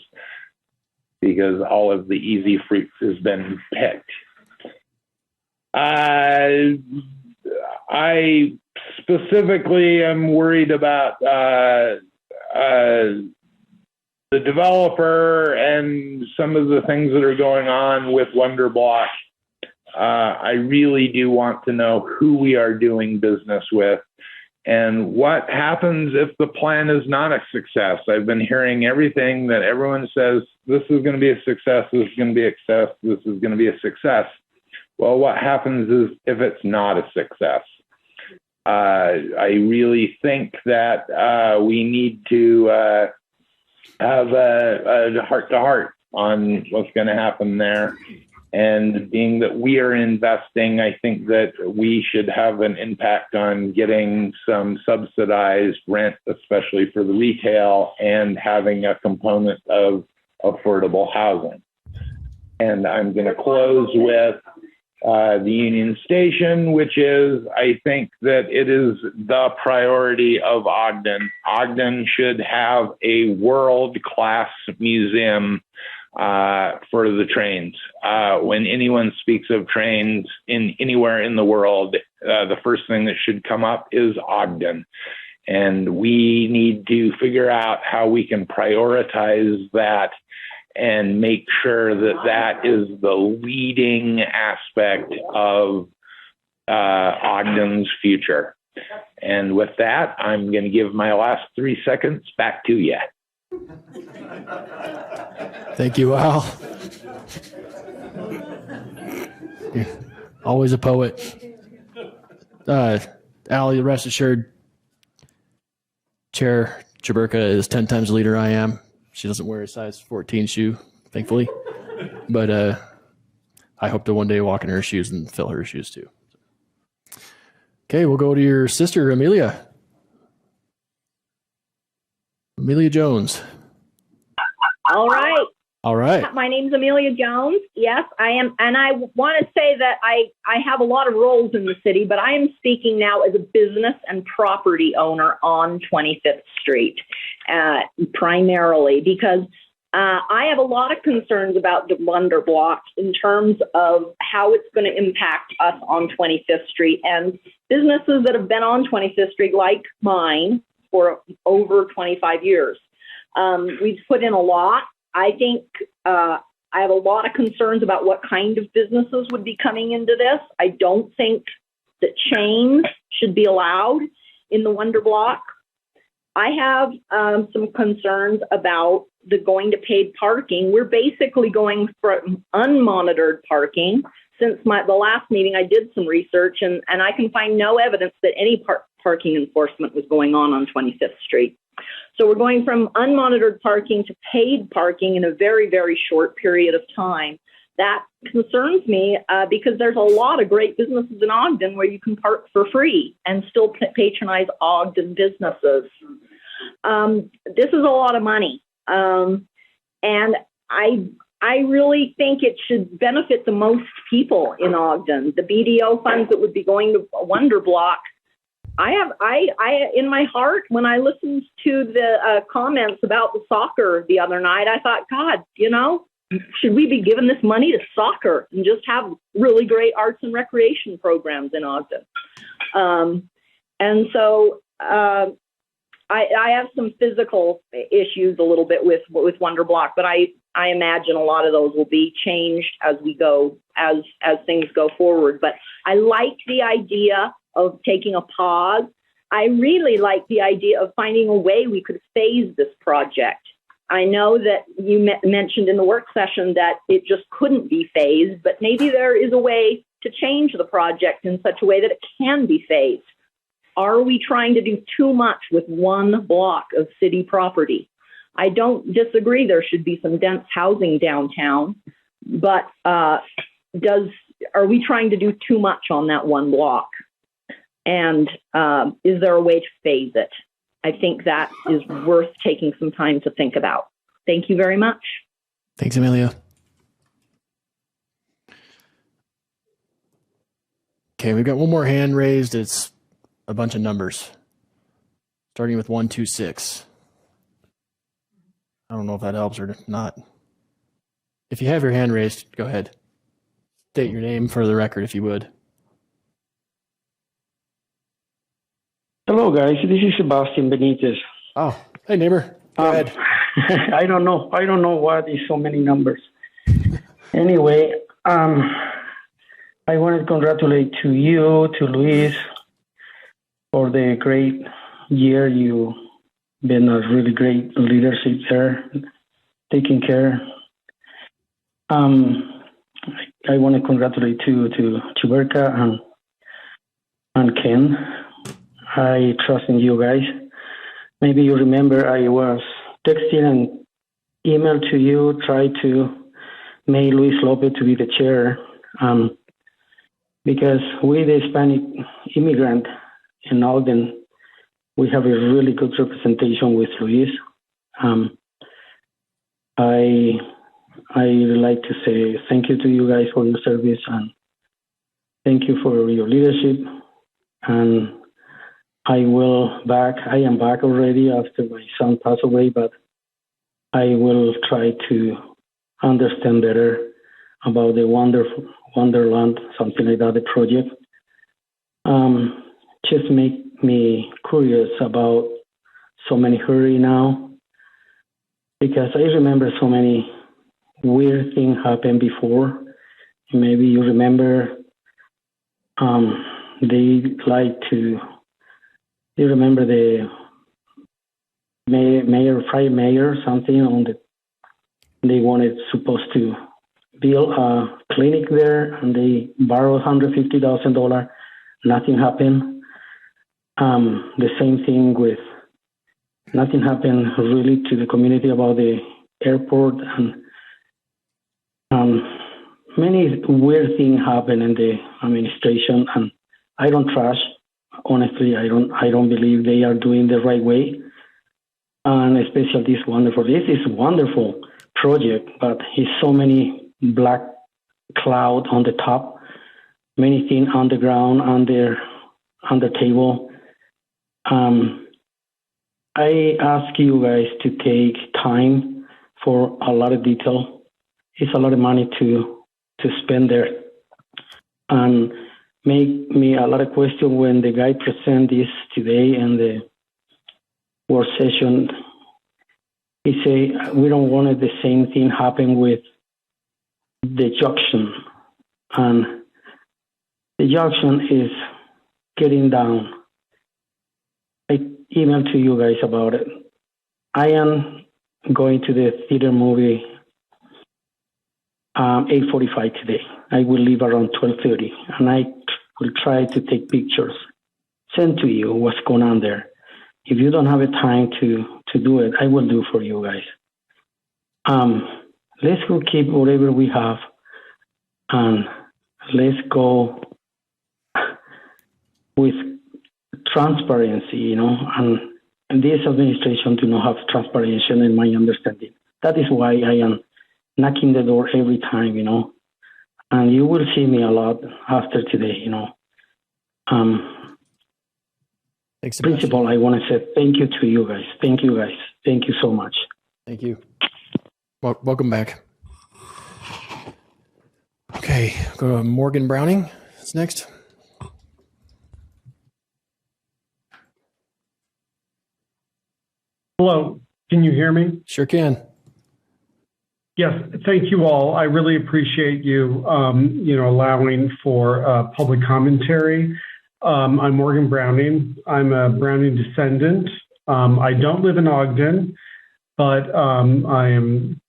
because all of the easy fruit has been picked. I specifically am worried about the developer and some of the things that are going on with Wonder Block. I really do want to know who we are doing business with and what happens if the plan is not a success. I've been hearing everything that everyone says, this is going to be a success, this is going to be a success, this is going to be a success. Well, what happens is if it's not a success? I really think that we need to have a heart-to-heart on what's going to happen there. And being that we are investing, I think that we should have an impact on getting some subsidized rent, especially for the retail, and having a component of affordable housing. And I'm going to close with the Union Station, which is, I think that it is the priority of Ogden. Ogden should have a world-class museum for the trains. When anyone speaks of trains anywhere in the world, the first thing that should come up is Ogden. And we need to figure out how we can prioritize that and make sure that that is the leading aspect of Ogden's future. And with that, I'm going to give my last 3 seconds back to you. Thank you, Al. You're always a poet. Al, you rest assured, Chair Chaburka is 10 times the leader I am. She doesn't wear a size 14 shoe, thankfully. But I hope to one day walk in her shoes and fill her shoes too. Okay, we'll go to your sister, Amelia. Amelia Jones. All right. All right. My name's Amelia Jones. Yes, I am. And I want to say that I have a lot of roles in the city, but I am speaking now as a business and property owner on 25th Street, primarily because I have a lot of concerns about the Wonder Block in terms of how it's going to impact us on 25th Street and businesses that have been on 25th Street, like mine, for over 25 years. We've put in a lot. I think I have a lot of concerns about what kind of businesses would be coming into this. I don't think that chains should be allowed in the Wonder Block. I have some concerns about the going to paid parking. We're basically going from unmonitored parking. Since the last meeting, I did some research, and I can find no evidence that any parking enforcement was going on 25th Street. So we're going from unmonitored parking to paid parking in a very, very short period of time. That concerns me because there's a lot of great businesses in Ogden where you can park for free and still patronize Ogden businesses. This is a lot of money. And I really think it should benefit the most people in Ogden. The BDO funds that would be going to Wonder Block, I in my heart, when I listened to the comments about the soccer the other night, I thought, God, should we be giving this money to soccer and just have really great arts and recreation programs in Ogden? And so I have some physical issues a little bit with Wonder Block, but I imagine a lot of those will be changed as we go, as things go forward. But I like the idea of taking a pause. I really like the idea of finding a way we could phase this project. I know that you mentioned in the work session that it just couldn't be phased, but maybe there is a way to change the project in such a way that it can be phased. Are we trying to do too much with one block of city property? I don't disagree there should be some dense housing downtown, but are we trying to do too much on that one block? And is there a way to phase it? I think that is worth taking some time to think about. Thank you very much. Thanks, Amelia. Okay, we've got one more hand raised. It's a bunch of numbers, starting with 126. I don't know if that helps or not. If you have your hand raised, go ahead. State your name for the record, if you would. Hello, guys. This is Sebastian Benitez. Oh, hey, neighbor. Go ahead. I don't know why there's so many numbers. Anyway, I want to congratulate to you, to Luis, for the great year. You've been a really great leadership there, taking care. I want to congratulate to Chiberka and Ken. I trust in you guys. Maybe you remember I was texting and email to you, try to make Luis Lopez to be the chair, because we, the Hispanic immigrant in Ogden, we have a really good representation with Luis. I would like to say thank you to you guys for your service and thank you for your leadership. And I am back already after my son passed away, but I will try to understand better about the Wonderland, something like that, the project. Just make me curious about so many hurry now, because I remember so many weird things happened before. Maybe you remember you remember the mayor, something they wanted supposed to build a clinic there, and they borrowed $150,000. Nothing happened. The same thing with Nothing happened really to the community about the airport, and many weird things happen in the administration, and I don't trust. Honestly, I don't believe they are doing the right way, and especially this is wonderful project, but it's so many black cloud on the top, many things on the ground, on the table. I ask you guys to take time for a lot of detail. It's a lot of money to spend there, and make me a lot of questions when the guy present this today in the work session. He say we don't want the same thing happen with the junction, and the junction is getting down. I emailed to you guys about it. I am going to the theater movie 8:45 today. I will leave around 12:30, and I will try to take pictures, send to you what's going on there. If you don't have a time to do it, I will do for you guys. Let's go keep whatever we have, and let's go with transparency, and this administration do not have transparency in my understanding. That is why I am knocking the door every time, and you will see me a lot after today, Principal, I want to say thank you to you guys. Thank you guys. Thank you so much. Thank you. Welcome back. Okay, go to Morgan Browning. That's next. Hello, can you hear me? Sure can. Yes, thank you all. I really appreciate you, allowing for public commentary. I'm Morgan Browning. I'm a Browning descendant. I don't live in Ogden, but I am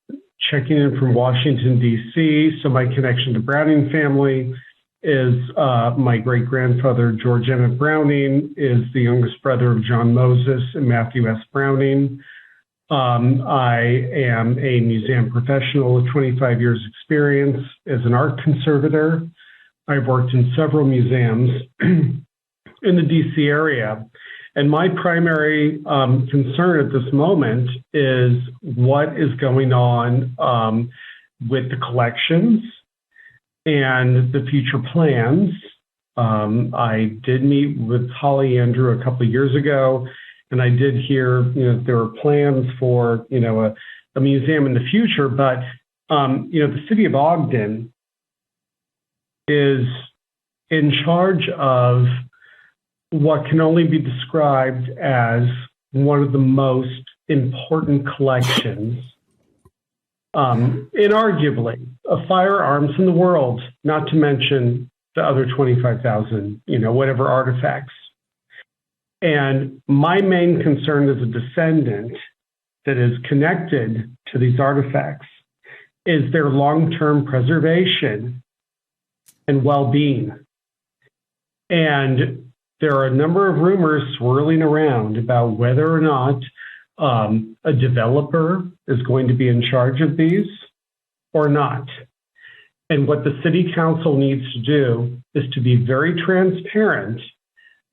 checking in from Washington, D.C., so my connection to Browning family is my great-grandfather, George Emmett Browning, is the youngest brother of John Moses and Matthew S. Browning. I am a museum professional with 25 years experience as an art conservator. I've worked in several museums in the DC area. And my primary concern at this moment is what is going on with the collections and the future plans. I did meet with Holly Andrew a couple of years ago, and I did hear, there were plans for, a museum in the future, but, the city of Ogden is in charge of what can only be described as one of the most important collections, inarguably, of firearms in the world, not to mention the other 25,000, whatever artifacts. And my main concern as a descendant that is connected to these artifacts is their long-term preservation and well-being. And there are a number of rumors swirling around about whether or not a developer is going to be in charge of these or not. And what the city council needs to do is to be very transparent,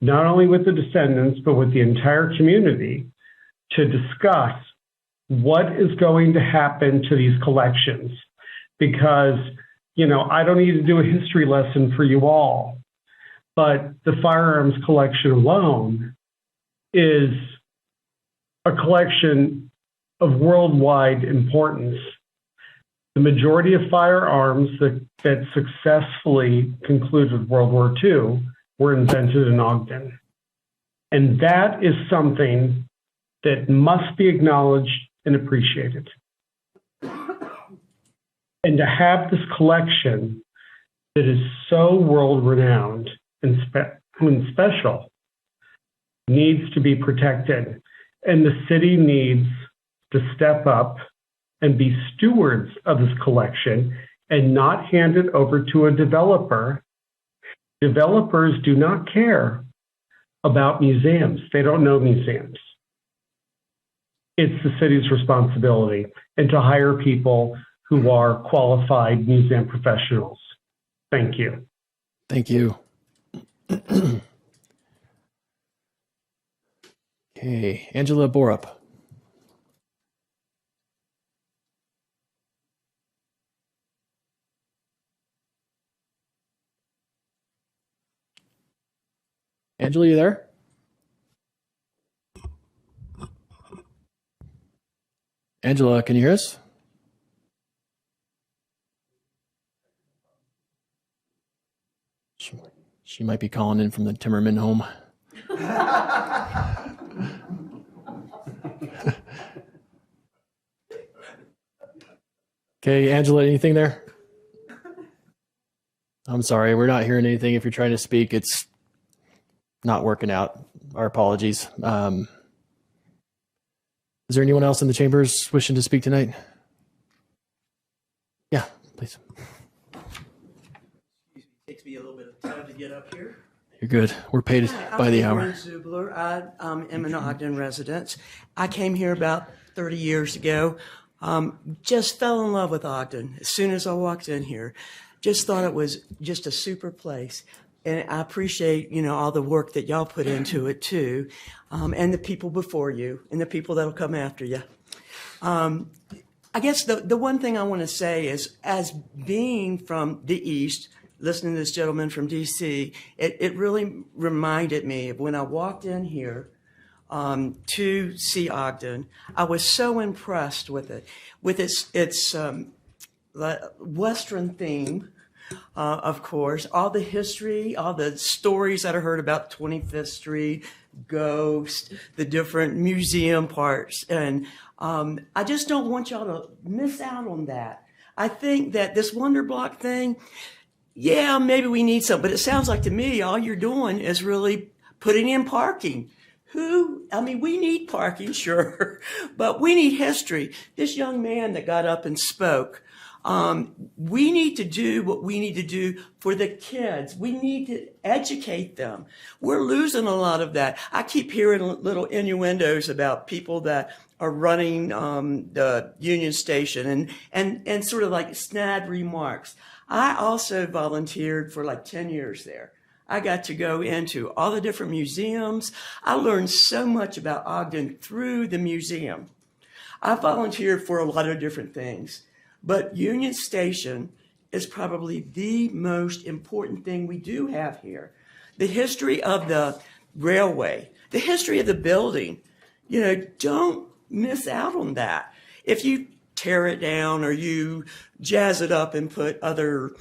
not only with the descendants, but with the entire community, to discuss what is going to happen to these collections. Because, I don't need to do a history lesson for you all, but the firearms collection alone is a collection of worldwide importance. The majority of firearms that successfully concluded World War II were invented in Ogden. And that is something that must be acknowledged and appreciated. And to have this collection that is so world-renowned and special needs to be protected. And the city needs to step up and be stewards of this collection and not hand it over to a developer. Developers do not care about museums. They don't know museums. it's the city's responsibility, and to hire people who are qualified museum professionals. Thank you. Thank you. Okay, Angela Borup. Angela, you there? Angela, can you hear us? She might be calling in from the Timmerman home. Okay, Angela, anything there? I'm sorry, we're not hearing anything. If you're trying to speak, it's not working out. Our apologies. Is there anyone else in the chambers wishing to speak tonight? Yeah, please. It takes me a little bit of time to get up here. You're good. We're paid by the hour. I'm Zubler. I am an Ogden resident. I came here about 30 years ago. Just fell in love with Ogden as soon as I walked in here. Just thought it was just a super place. And I appreciate, all the work that y'all put into it too. And the people before you and the people that'll come after you. I guess the one thing I want to say is, as being from the East, listening to this gentleman from DC, it really reminded me of when I walked in here to see Ogden. I was so impressed with it, with its Western theme, of course, all the history, all the stories that I heard about 25th Street, Ghost, the different museum parts. And I just don't want y'all to miss out on that. I think that this Wonder Block thing, yeah, maybe we need some, but it sounds like to me all you're doing is really putting in parking. We need parking, sure, but we need history. This young man that got up and spoke, we need to do what we need to do for the kids. We need to educate them. We're losing a lot of that. I keep hearing little innuendos about people that are running the Union Station and sort of like snide remarks. I also volunteered for like 10 years there. I got to go into all the different museums. I learned so much about Ogden through the museum. I volunteered for a lot of different things, but Union Station is probably the most important thing we do have here. The history of the railway, the history of the building, don't miss out on that. If you tear it down or you jazz it up and put other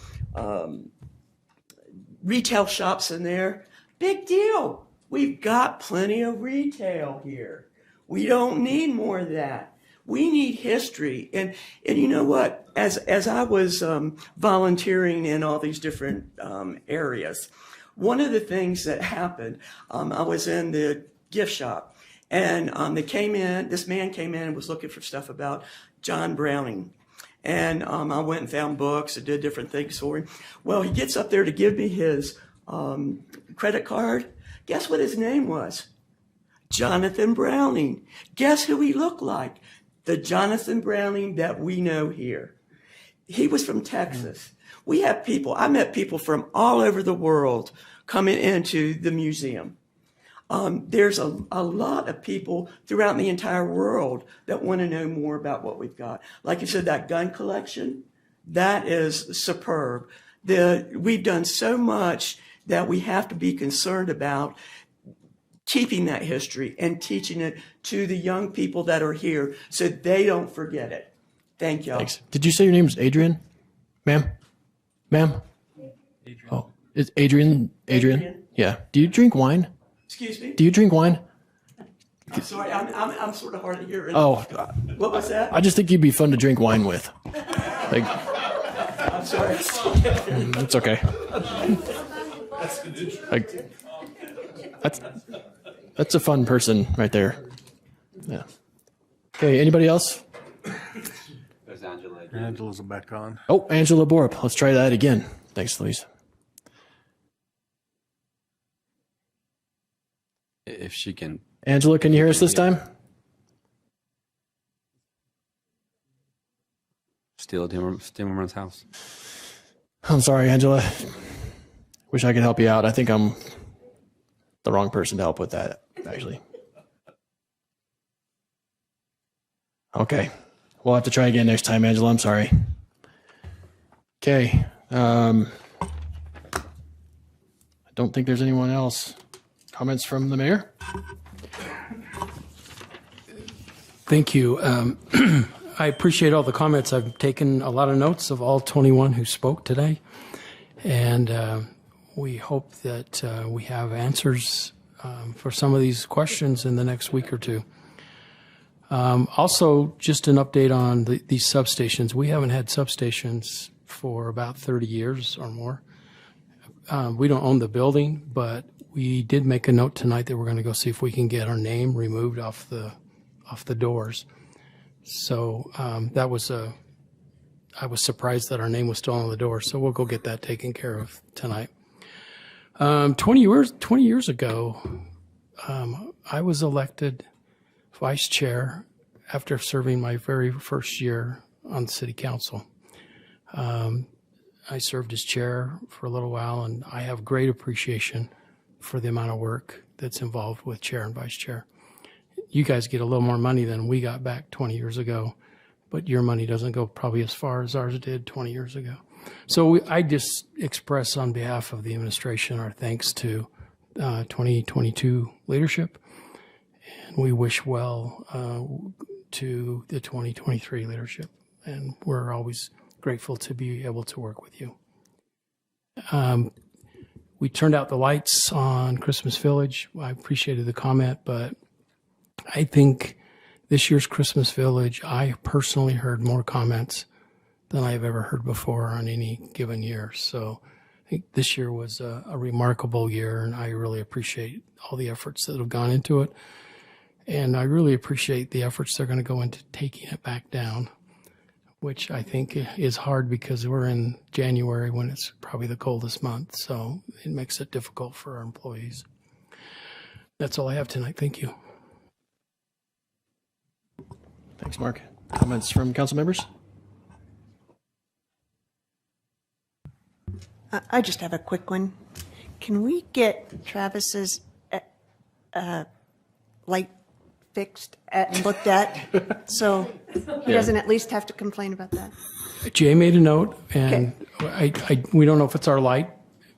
retail shops in there, big deal. We've got plenty of retail here. We don't need more of that. We need history. And you know what? As I was volunteering in all these different areas, one of the things that happened, I was in the gift shop, and this man came in and was looking for stuff about John Browning. And I went and found books and did different things for him. Well, he gets up there to give me his credit card. Guess what his name was? Jonathan Browning. Guess who he looked like? The Jonathan Browning that we know here. He was from Texas. I met people from all over the world coming into the museum. There's a lot of people throughout the entire world that want to know more about what we've got. Like you said, that gun collection, that is superb. We've done so much that we have to be concerned about keeping that history and teaching it to the young people that are here so they don't forget it. Thank y'all. Thanks. Did you say your name is Adrian? Ma'am? Adrian. Oh, it's Adrian? Adrian? Yeah. Do you drink wine? Excuse me? Do you drink wine? I'm sorry, I'm sort of hard to hear. Oh. What was that? I just think you'd be fun to drink wine with. I'm sorry. It's okay. That's a fun person right there. Yeah. Okay, anybody else? There's Angela. Angela's back on. Oh, Angela Borup. Let's try that again. Thanks, Louise. If she can. Angela, can you hear us this time? steal Timmerman's house. I'm sorry, Angela. Wish I could help you out. I think I'm the wrong person to help with that, actually. Okay. We'll have to try again next time, Angela. I'm sorry. Okay. I don't think there's anyone else. Comments from the mayor? Thank you. I appreciate all the comments. I've taken a lot of notes of all 21 who spoke today. And we hope that we have answers for some of these questions in the next week or two. Also, just an update on these substations. We haven't had substations for about 30 years or more. We don't own the building, but we did make a note tonight that we're going to go see if we can get our name removed off the doors. So I was surprised that our name was still on the door. So we'll go get that taken care of tonight. 20 years ago, I was elected vice chair after serving my very first year on city council. I served as chair for a little while, and I have great appreciation for the amount of work that's involved with chair and vice chair. You guys get a little more money than we got back 20 years ago, but your money doesn't go probably as far as ours did 20 years ago. So I just express on behalf of the administration our thanks to 2022 leadership, and we wish well to the 2023 leadership, and we're always grateful to be able to work with you. We turned out the lights on Christmas Village. I appreciated the comment, but I think this year's Christmas Village, I personally heard more comments than I've ever heard before on any given year. So I think this year was a remarkable year, and I really appreciate all the efforts that have gone into it. And I really appreciate the efforts that are going to go into taking it back down, which I think is hard because we're in January when it's probably the coldest month. So it makes it difficult for our employees. That's all I have tonight. Thank you. Thanks, Mark. Comments from council members? I just have a quick one. Can we get Travis's light fixed and looked at so he doesn't at least have to complain about that? Jay made a note, and we don't know if it's our light,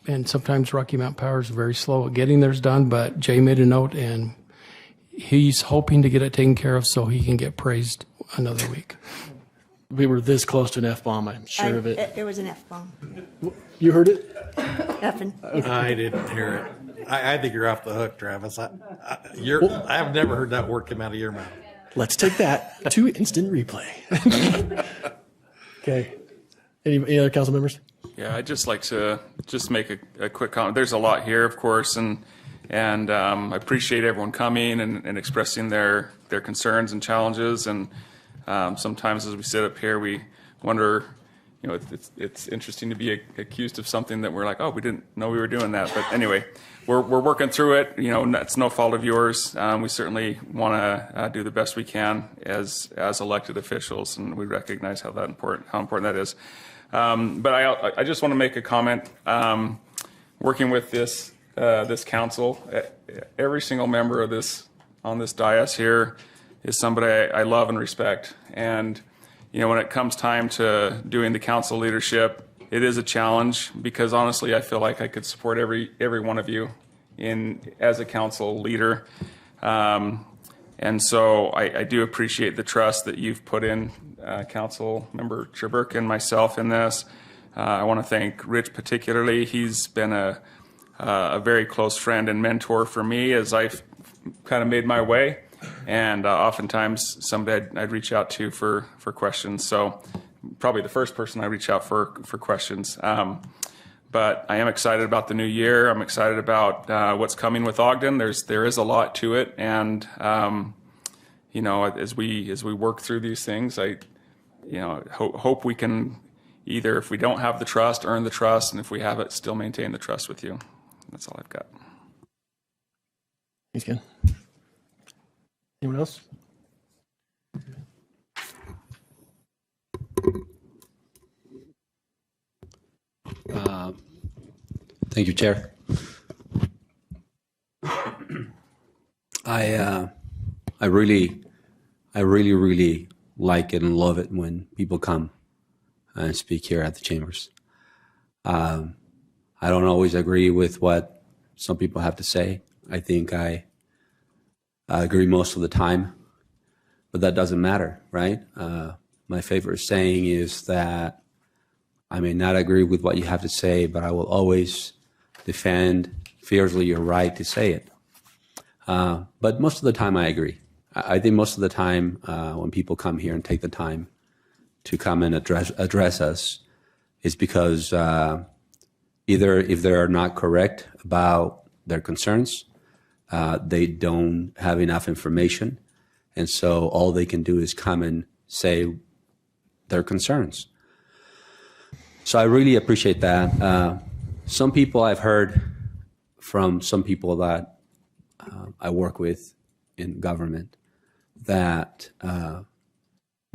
and sometimes Rocky Mountain Power is very slow at getting theirs done, but Jay made a note, and he's hoping to get it taken care of so he can get praised another week. We were this close to an F-bomb, I'm sure of it. It was an F-bomb. You heard it? Effing. I didn't hear it. I think you're off the hook, Travis. I've never heard that word come out of your mouth. Let's take that to instant replay. Okay. Any other council members? Yeah, I'd just like to make a quick comment. There's a lot here, of course, and I appreciate everyone coming and expressing their concerns and challenges. And sometimes as we sit up here, we wonder, you know, it's interesting to be accused of something that we're like, oh, we didn't know we were doing that. But anyway, we're working through it. You know, it's no fault of yours. We certainly want to do the best we can as elected officials, and we recognize how important that is. But I just want to make a comment. Working with this council, every single member of on this dais here is somebody I love and respect. And you know, when it comes time to doing the council leadership, it is a challenge because honestly, I feel like I could support every one of you as a council leader. And so I do appreciate the trust that you've put in Council Member Cherburk and myself in this. I want to thank Rich particularly. He's been a very close friend and mentor for me as I've kind of made my way. And oftentimes somebody I'd reach out to for questions. So probably the first person I reach out for questions. But I am excited about the new year. I'm excited about what's coming with Ogden. There is a lot to it, and you know, as we work through these things, I hope we can either, if we don't have the trust, earn the trust, and if we have it, still maintain the trust with you. That's all I've got. Thanks, Ken. Anyone else? Thank you, Chair. I really like it and love it when people come and speak here at the chambers. I don't always agree with what some people have to say. I think I agree most of the time, but that doesn't matter, right? My favorite saying is that I may not agree with what you have to say, but I will always defend fiercely your right to say it. But most of the time I agree. I think most of the time when people come here and take the time to come and address us is because either if they're not correct about their concerns, they don't have enough information, and so all they can do is come and say their concerns. So I really appreciate that. Some people I've heard from some people that I work with in government that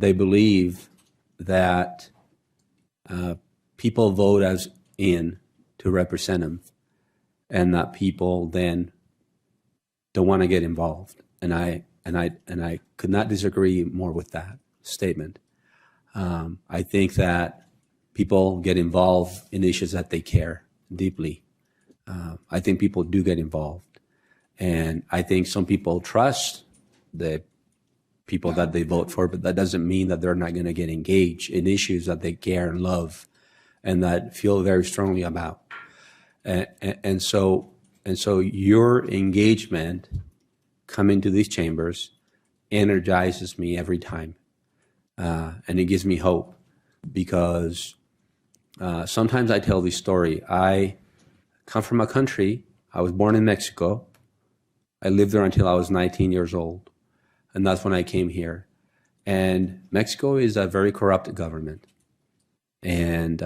they believe that people vote us in to represent them, and that people then don't want to get involved. And I could not disagree more with that statement. I think that people get involved in issues that they care deeply. I think people do get involved, and I think some people trust the people that they vote for, but that doesn't mean that they're not going to get engaged in issues that they care and love and that feel very strongly about. And so your engagement coming to these chambers energizes me every time, and it gives me hope, because sometimes I tell this story. I come from a country, I was born in Mexico. I lived there until I was 19 years old, and that's when I came here. And Mexico is a very corrupt government, and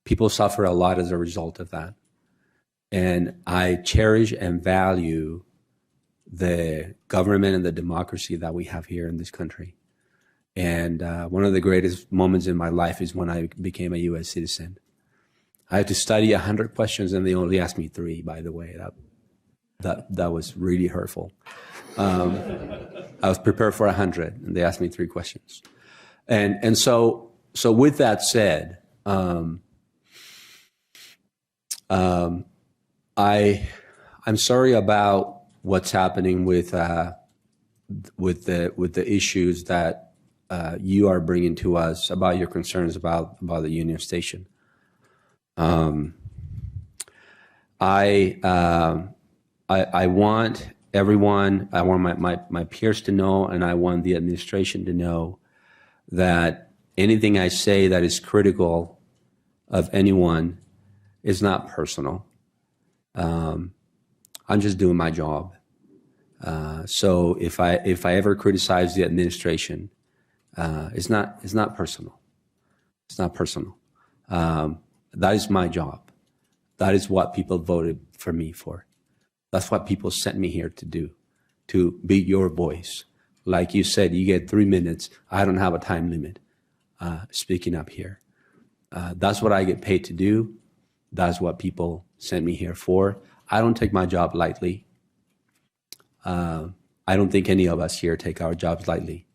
people suffer a lot as a result of that. And I cherish and value the government and the democracy that we have here in this country. And one of the greatest moments in my life is when I became a U.S. citizen. I had to study 100 questions, and they only asked me 3, by the way. That was really hurtful. I was prepared for 100, and they asked me 3 questions. And so with that said, I'm sorry about what's happening with the issues that you are bringing to us about your concerns about the Union Station. I want everyone, I want my peers to know, and I want the administration to know that anything I say that is critical of anyone is not personal. I'm just doing my job. So if I ever criticize the administration, it's not personal. It's not personal. That is my job. That is what people voted for me for. That's what people sent me here to do, to be your voice. Like you said, you get 3 minutes. I don't have a time limit speaking up here. That's what I get paid to do. That's what people sent me here for. I don't take my job lightly. I don't think any of us here take our jobs lightly.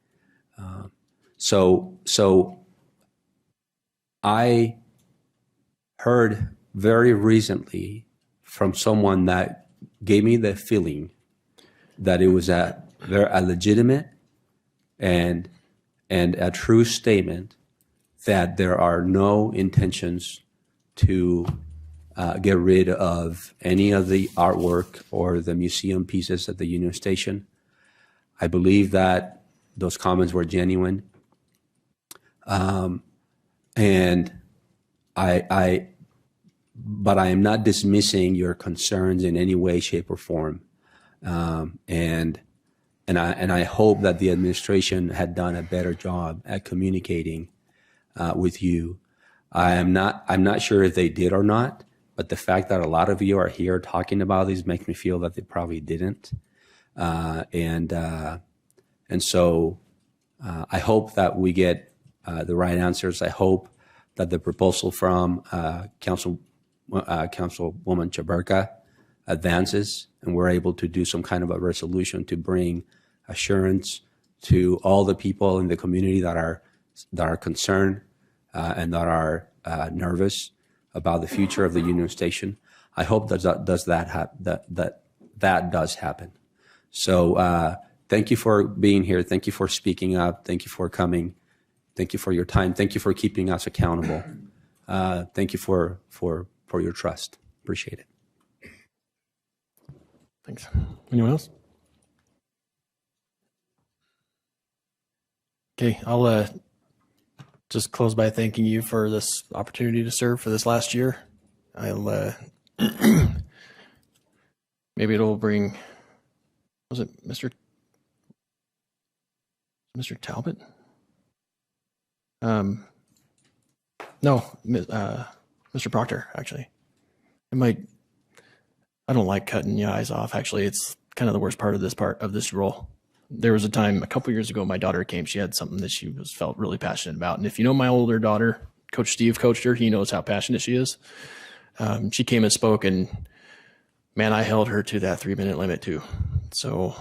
So I heard very recently from someone that gave me the feeling that it was a legitimate and a true statement that there are no intentions to get rid of any of the artwork or the museum pieces at the Union Station. I believe that those comments were genuine. But I am not dismissing your concerns in any way, shape, or form. And I hope that the administration had done a better job at communicating with you. I'm not sure if they did or not, but the fact that a lot of you are here talking about these makes me feel that they probably didn't. And so I hope that we get the right answers. I hope that the proposal from Councilwoman Chaburka advances, and we're able to do some kind of a resolution to bring assurance to all the people in the community that are concerned and that are nervous about the future of the Union Station. I hope that does happen. So thank you for being here. Thank you for speaking up. Thank you for coming. Thank you for your time. Thank you for keeping us accountable. Thank you for your trust. Appreciate it. Thanks. Anyone else? Okay, I'll just close by thanking you for this opportunity to serve for this last year. I'll maybe it'll bring, was it Mr. Talbot? No, Mr. Proctor, actually. It might, I don't like cutting your eyes off. Actually, it's kind of the worst part of this role. There was a time a couple years ago, my daughter came, she had something that she felt really passionate about. And if you know my older daughter, Coach Steve coached her, he knows how passionate she is. She came and spoke, and man, I held her to that 3-minute limit too. So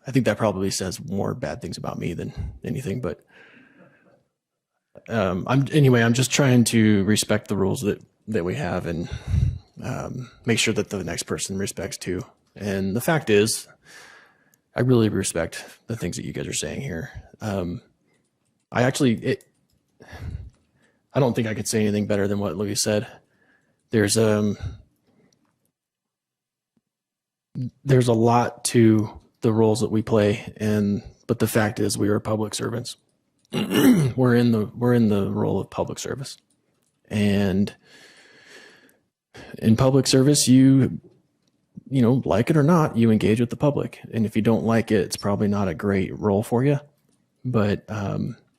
I think that probably says more bad things about me than anything, but I'm just trying to respect the rules that we have and make sure that the next person respects too. And the fact is, I really respect the things that you guys are saying here. I don't think I could say anything better than what Louis said. There's a lot to the roles that we play, but the fact is we are public servants. we're in the role of public service, and in public service, you like it or not, you engage with the public. And if you don't like it, it's probably not a great role for you. But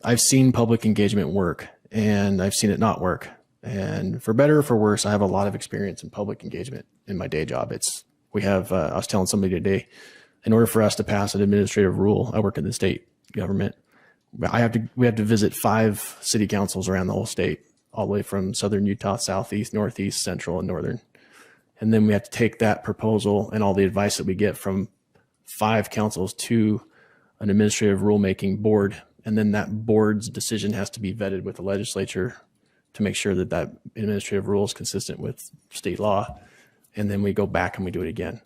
I've seen public engagement work, and I've seen it not work. And for better or for worse, I have a lot of experience in public engagement in my day job. I was telling somebody today, in order for us to pass an administrative rule, I work in the state government. We have to visit 5 city councils around the whole state, all the way from southern Utah, southeast, northeast, central, and northern. And then we have to take that proposal and all the advice that we get from 5 councils to an administrative rulemaking board. And then that board's decision has to be vetted with the legislature to make sure that that administrative rule is consistent with state law. And then we go back and we do it again.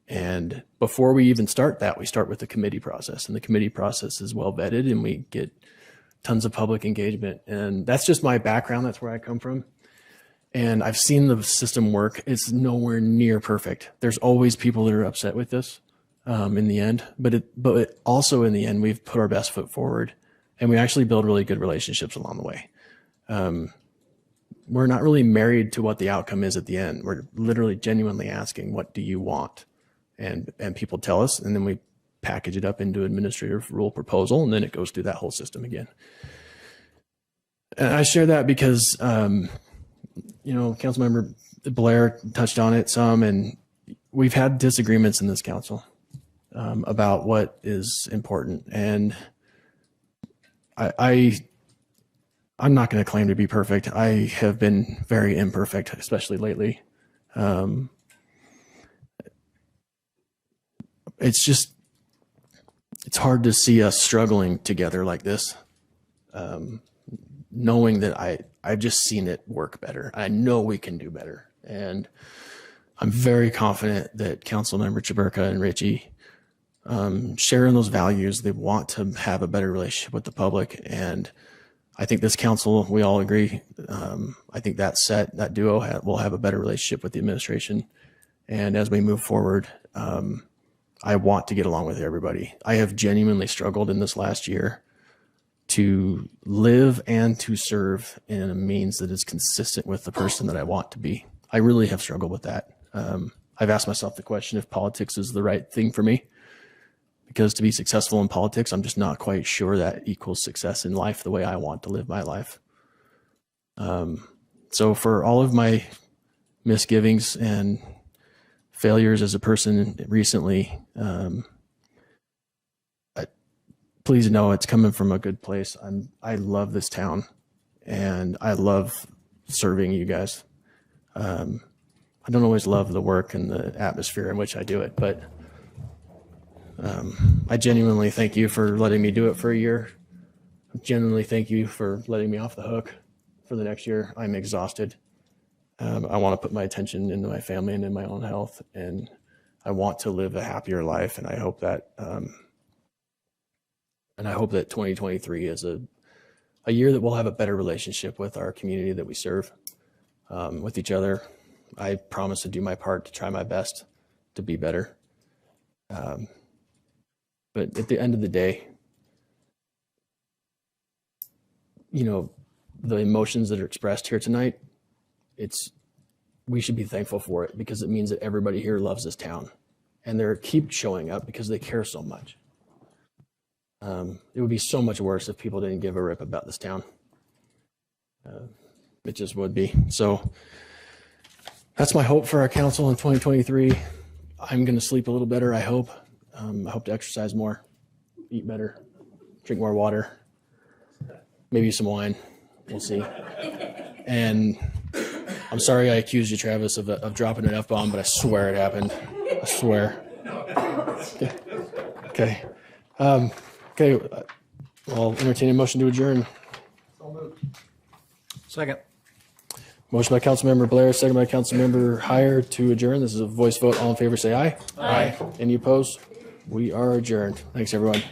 And before we even start that, we start with the committee process. And the committee process is well vetted, and we get tons of public engagement. And that's just my background. That's where I come from. And I've seen the system work. It's nowhere near perfect. There's always people that are upset with this in the end. But also in the end, we've put our best foot forward, and we actually build really good relationships along the way. We're not really married to what the outcome is at the end. We're literally genuinely asking, what do you want? And people tell us, and then we package it up into administrative rule proposal, and then it goes through that whole system again. And I share that because, Councilmember Blair touched on it some, and we've had disagreements in this council about what is important. And I'm not going to claim to be perfect. I have been very imperfect, especially lately. It's hard to see us struggling together like this, knowing that I've just seen it work better. I know we can do better. And I'm very confident that Councilmember Chaburka and Richie share in those values. They want to have a better relationship with the public. And I think this council, we all agree. I think that duo will have a better relationship with the administration. And as we move forward, I want to get along with everybody. I have genuinely struggled in this last year to live and to serve in a means that is consistent with the person that I want to be. I really have struggled with that. I've asked myself the question if politics is the right thing for me, because to be successful in politics, I'm just not quite sure that equals success in life the way I want to live my life. So for all of my misgivings and failures as a person recently, please know it's coming from a good place. I love this town, and I love serving you guys. I don't always love the work and the atmosphere in which I do it, but I genuinely thank you for letting me do it for a year. I genuinely thank you for letting me off the hook for the next year. I'm exhausted. I want to put my attention into my family and in my own health, and I want to live a happier life. And I hope that 2023 is a year that we'll have a better relationship with our community that we serve, with each other. I promise to do my part to try my best to be better. But at the end of the day, you know, the emotions that are expressed here tonight, we should be thankful for it, because it means that everybody here loves this town and they keep showing up because they care so much. It would be so much worse if people didn't give a rip about this town. It just would be. So that's my hope for our council in 2023. I'm going to sleep a little better, I hope. I hope to exercise more, eat better, drink more water, maybe some wine. We'll see. And I'm sorry I accused you, Travis, of dropping an F-bomb, but I swear it happened. I swear. Okay. Okay. I'll entertain a motion to adjourn. Second. Motion by Councilmember Blair, second by Councilmember Heyer to adjourn. This is a voice vote. All in favor, say aye. Aye. Any opposed? We are adjourned. Thanks, everyone.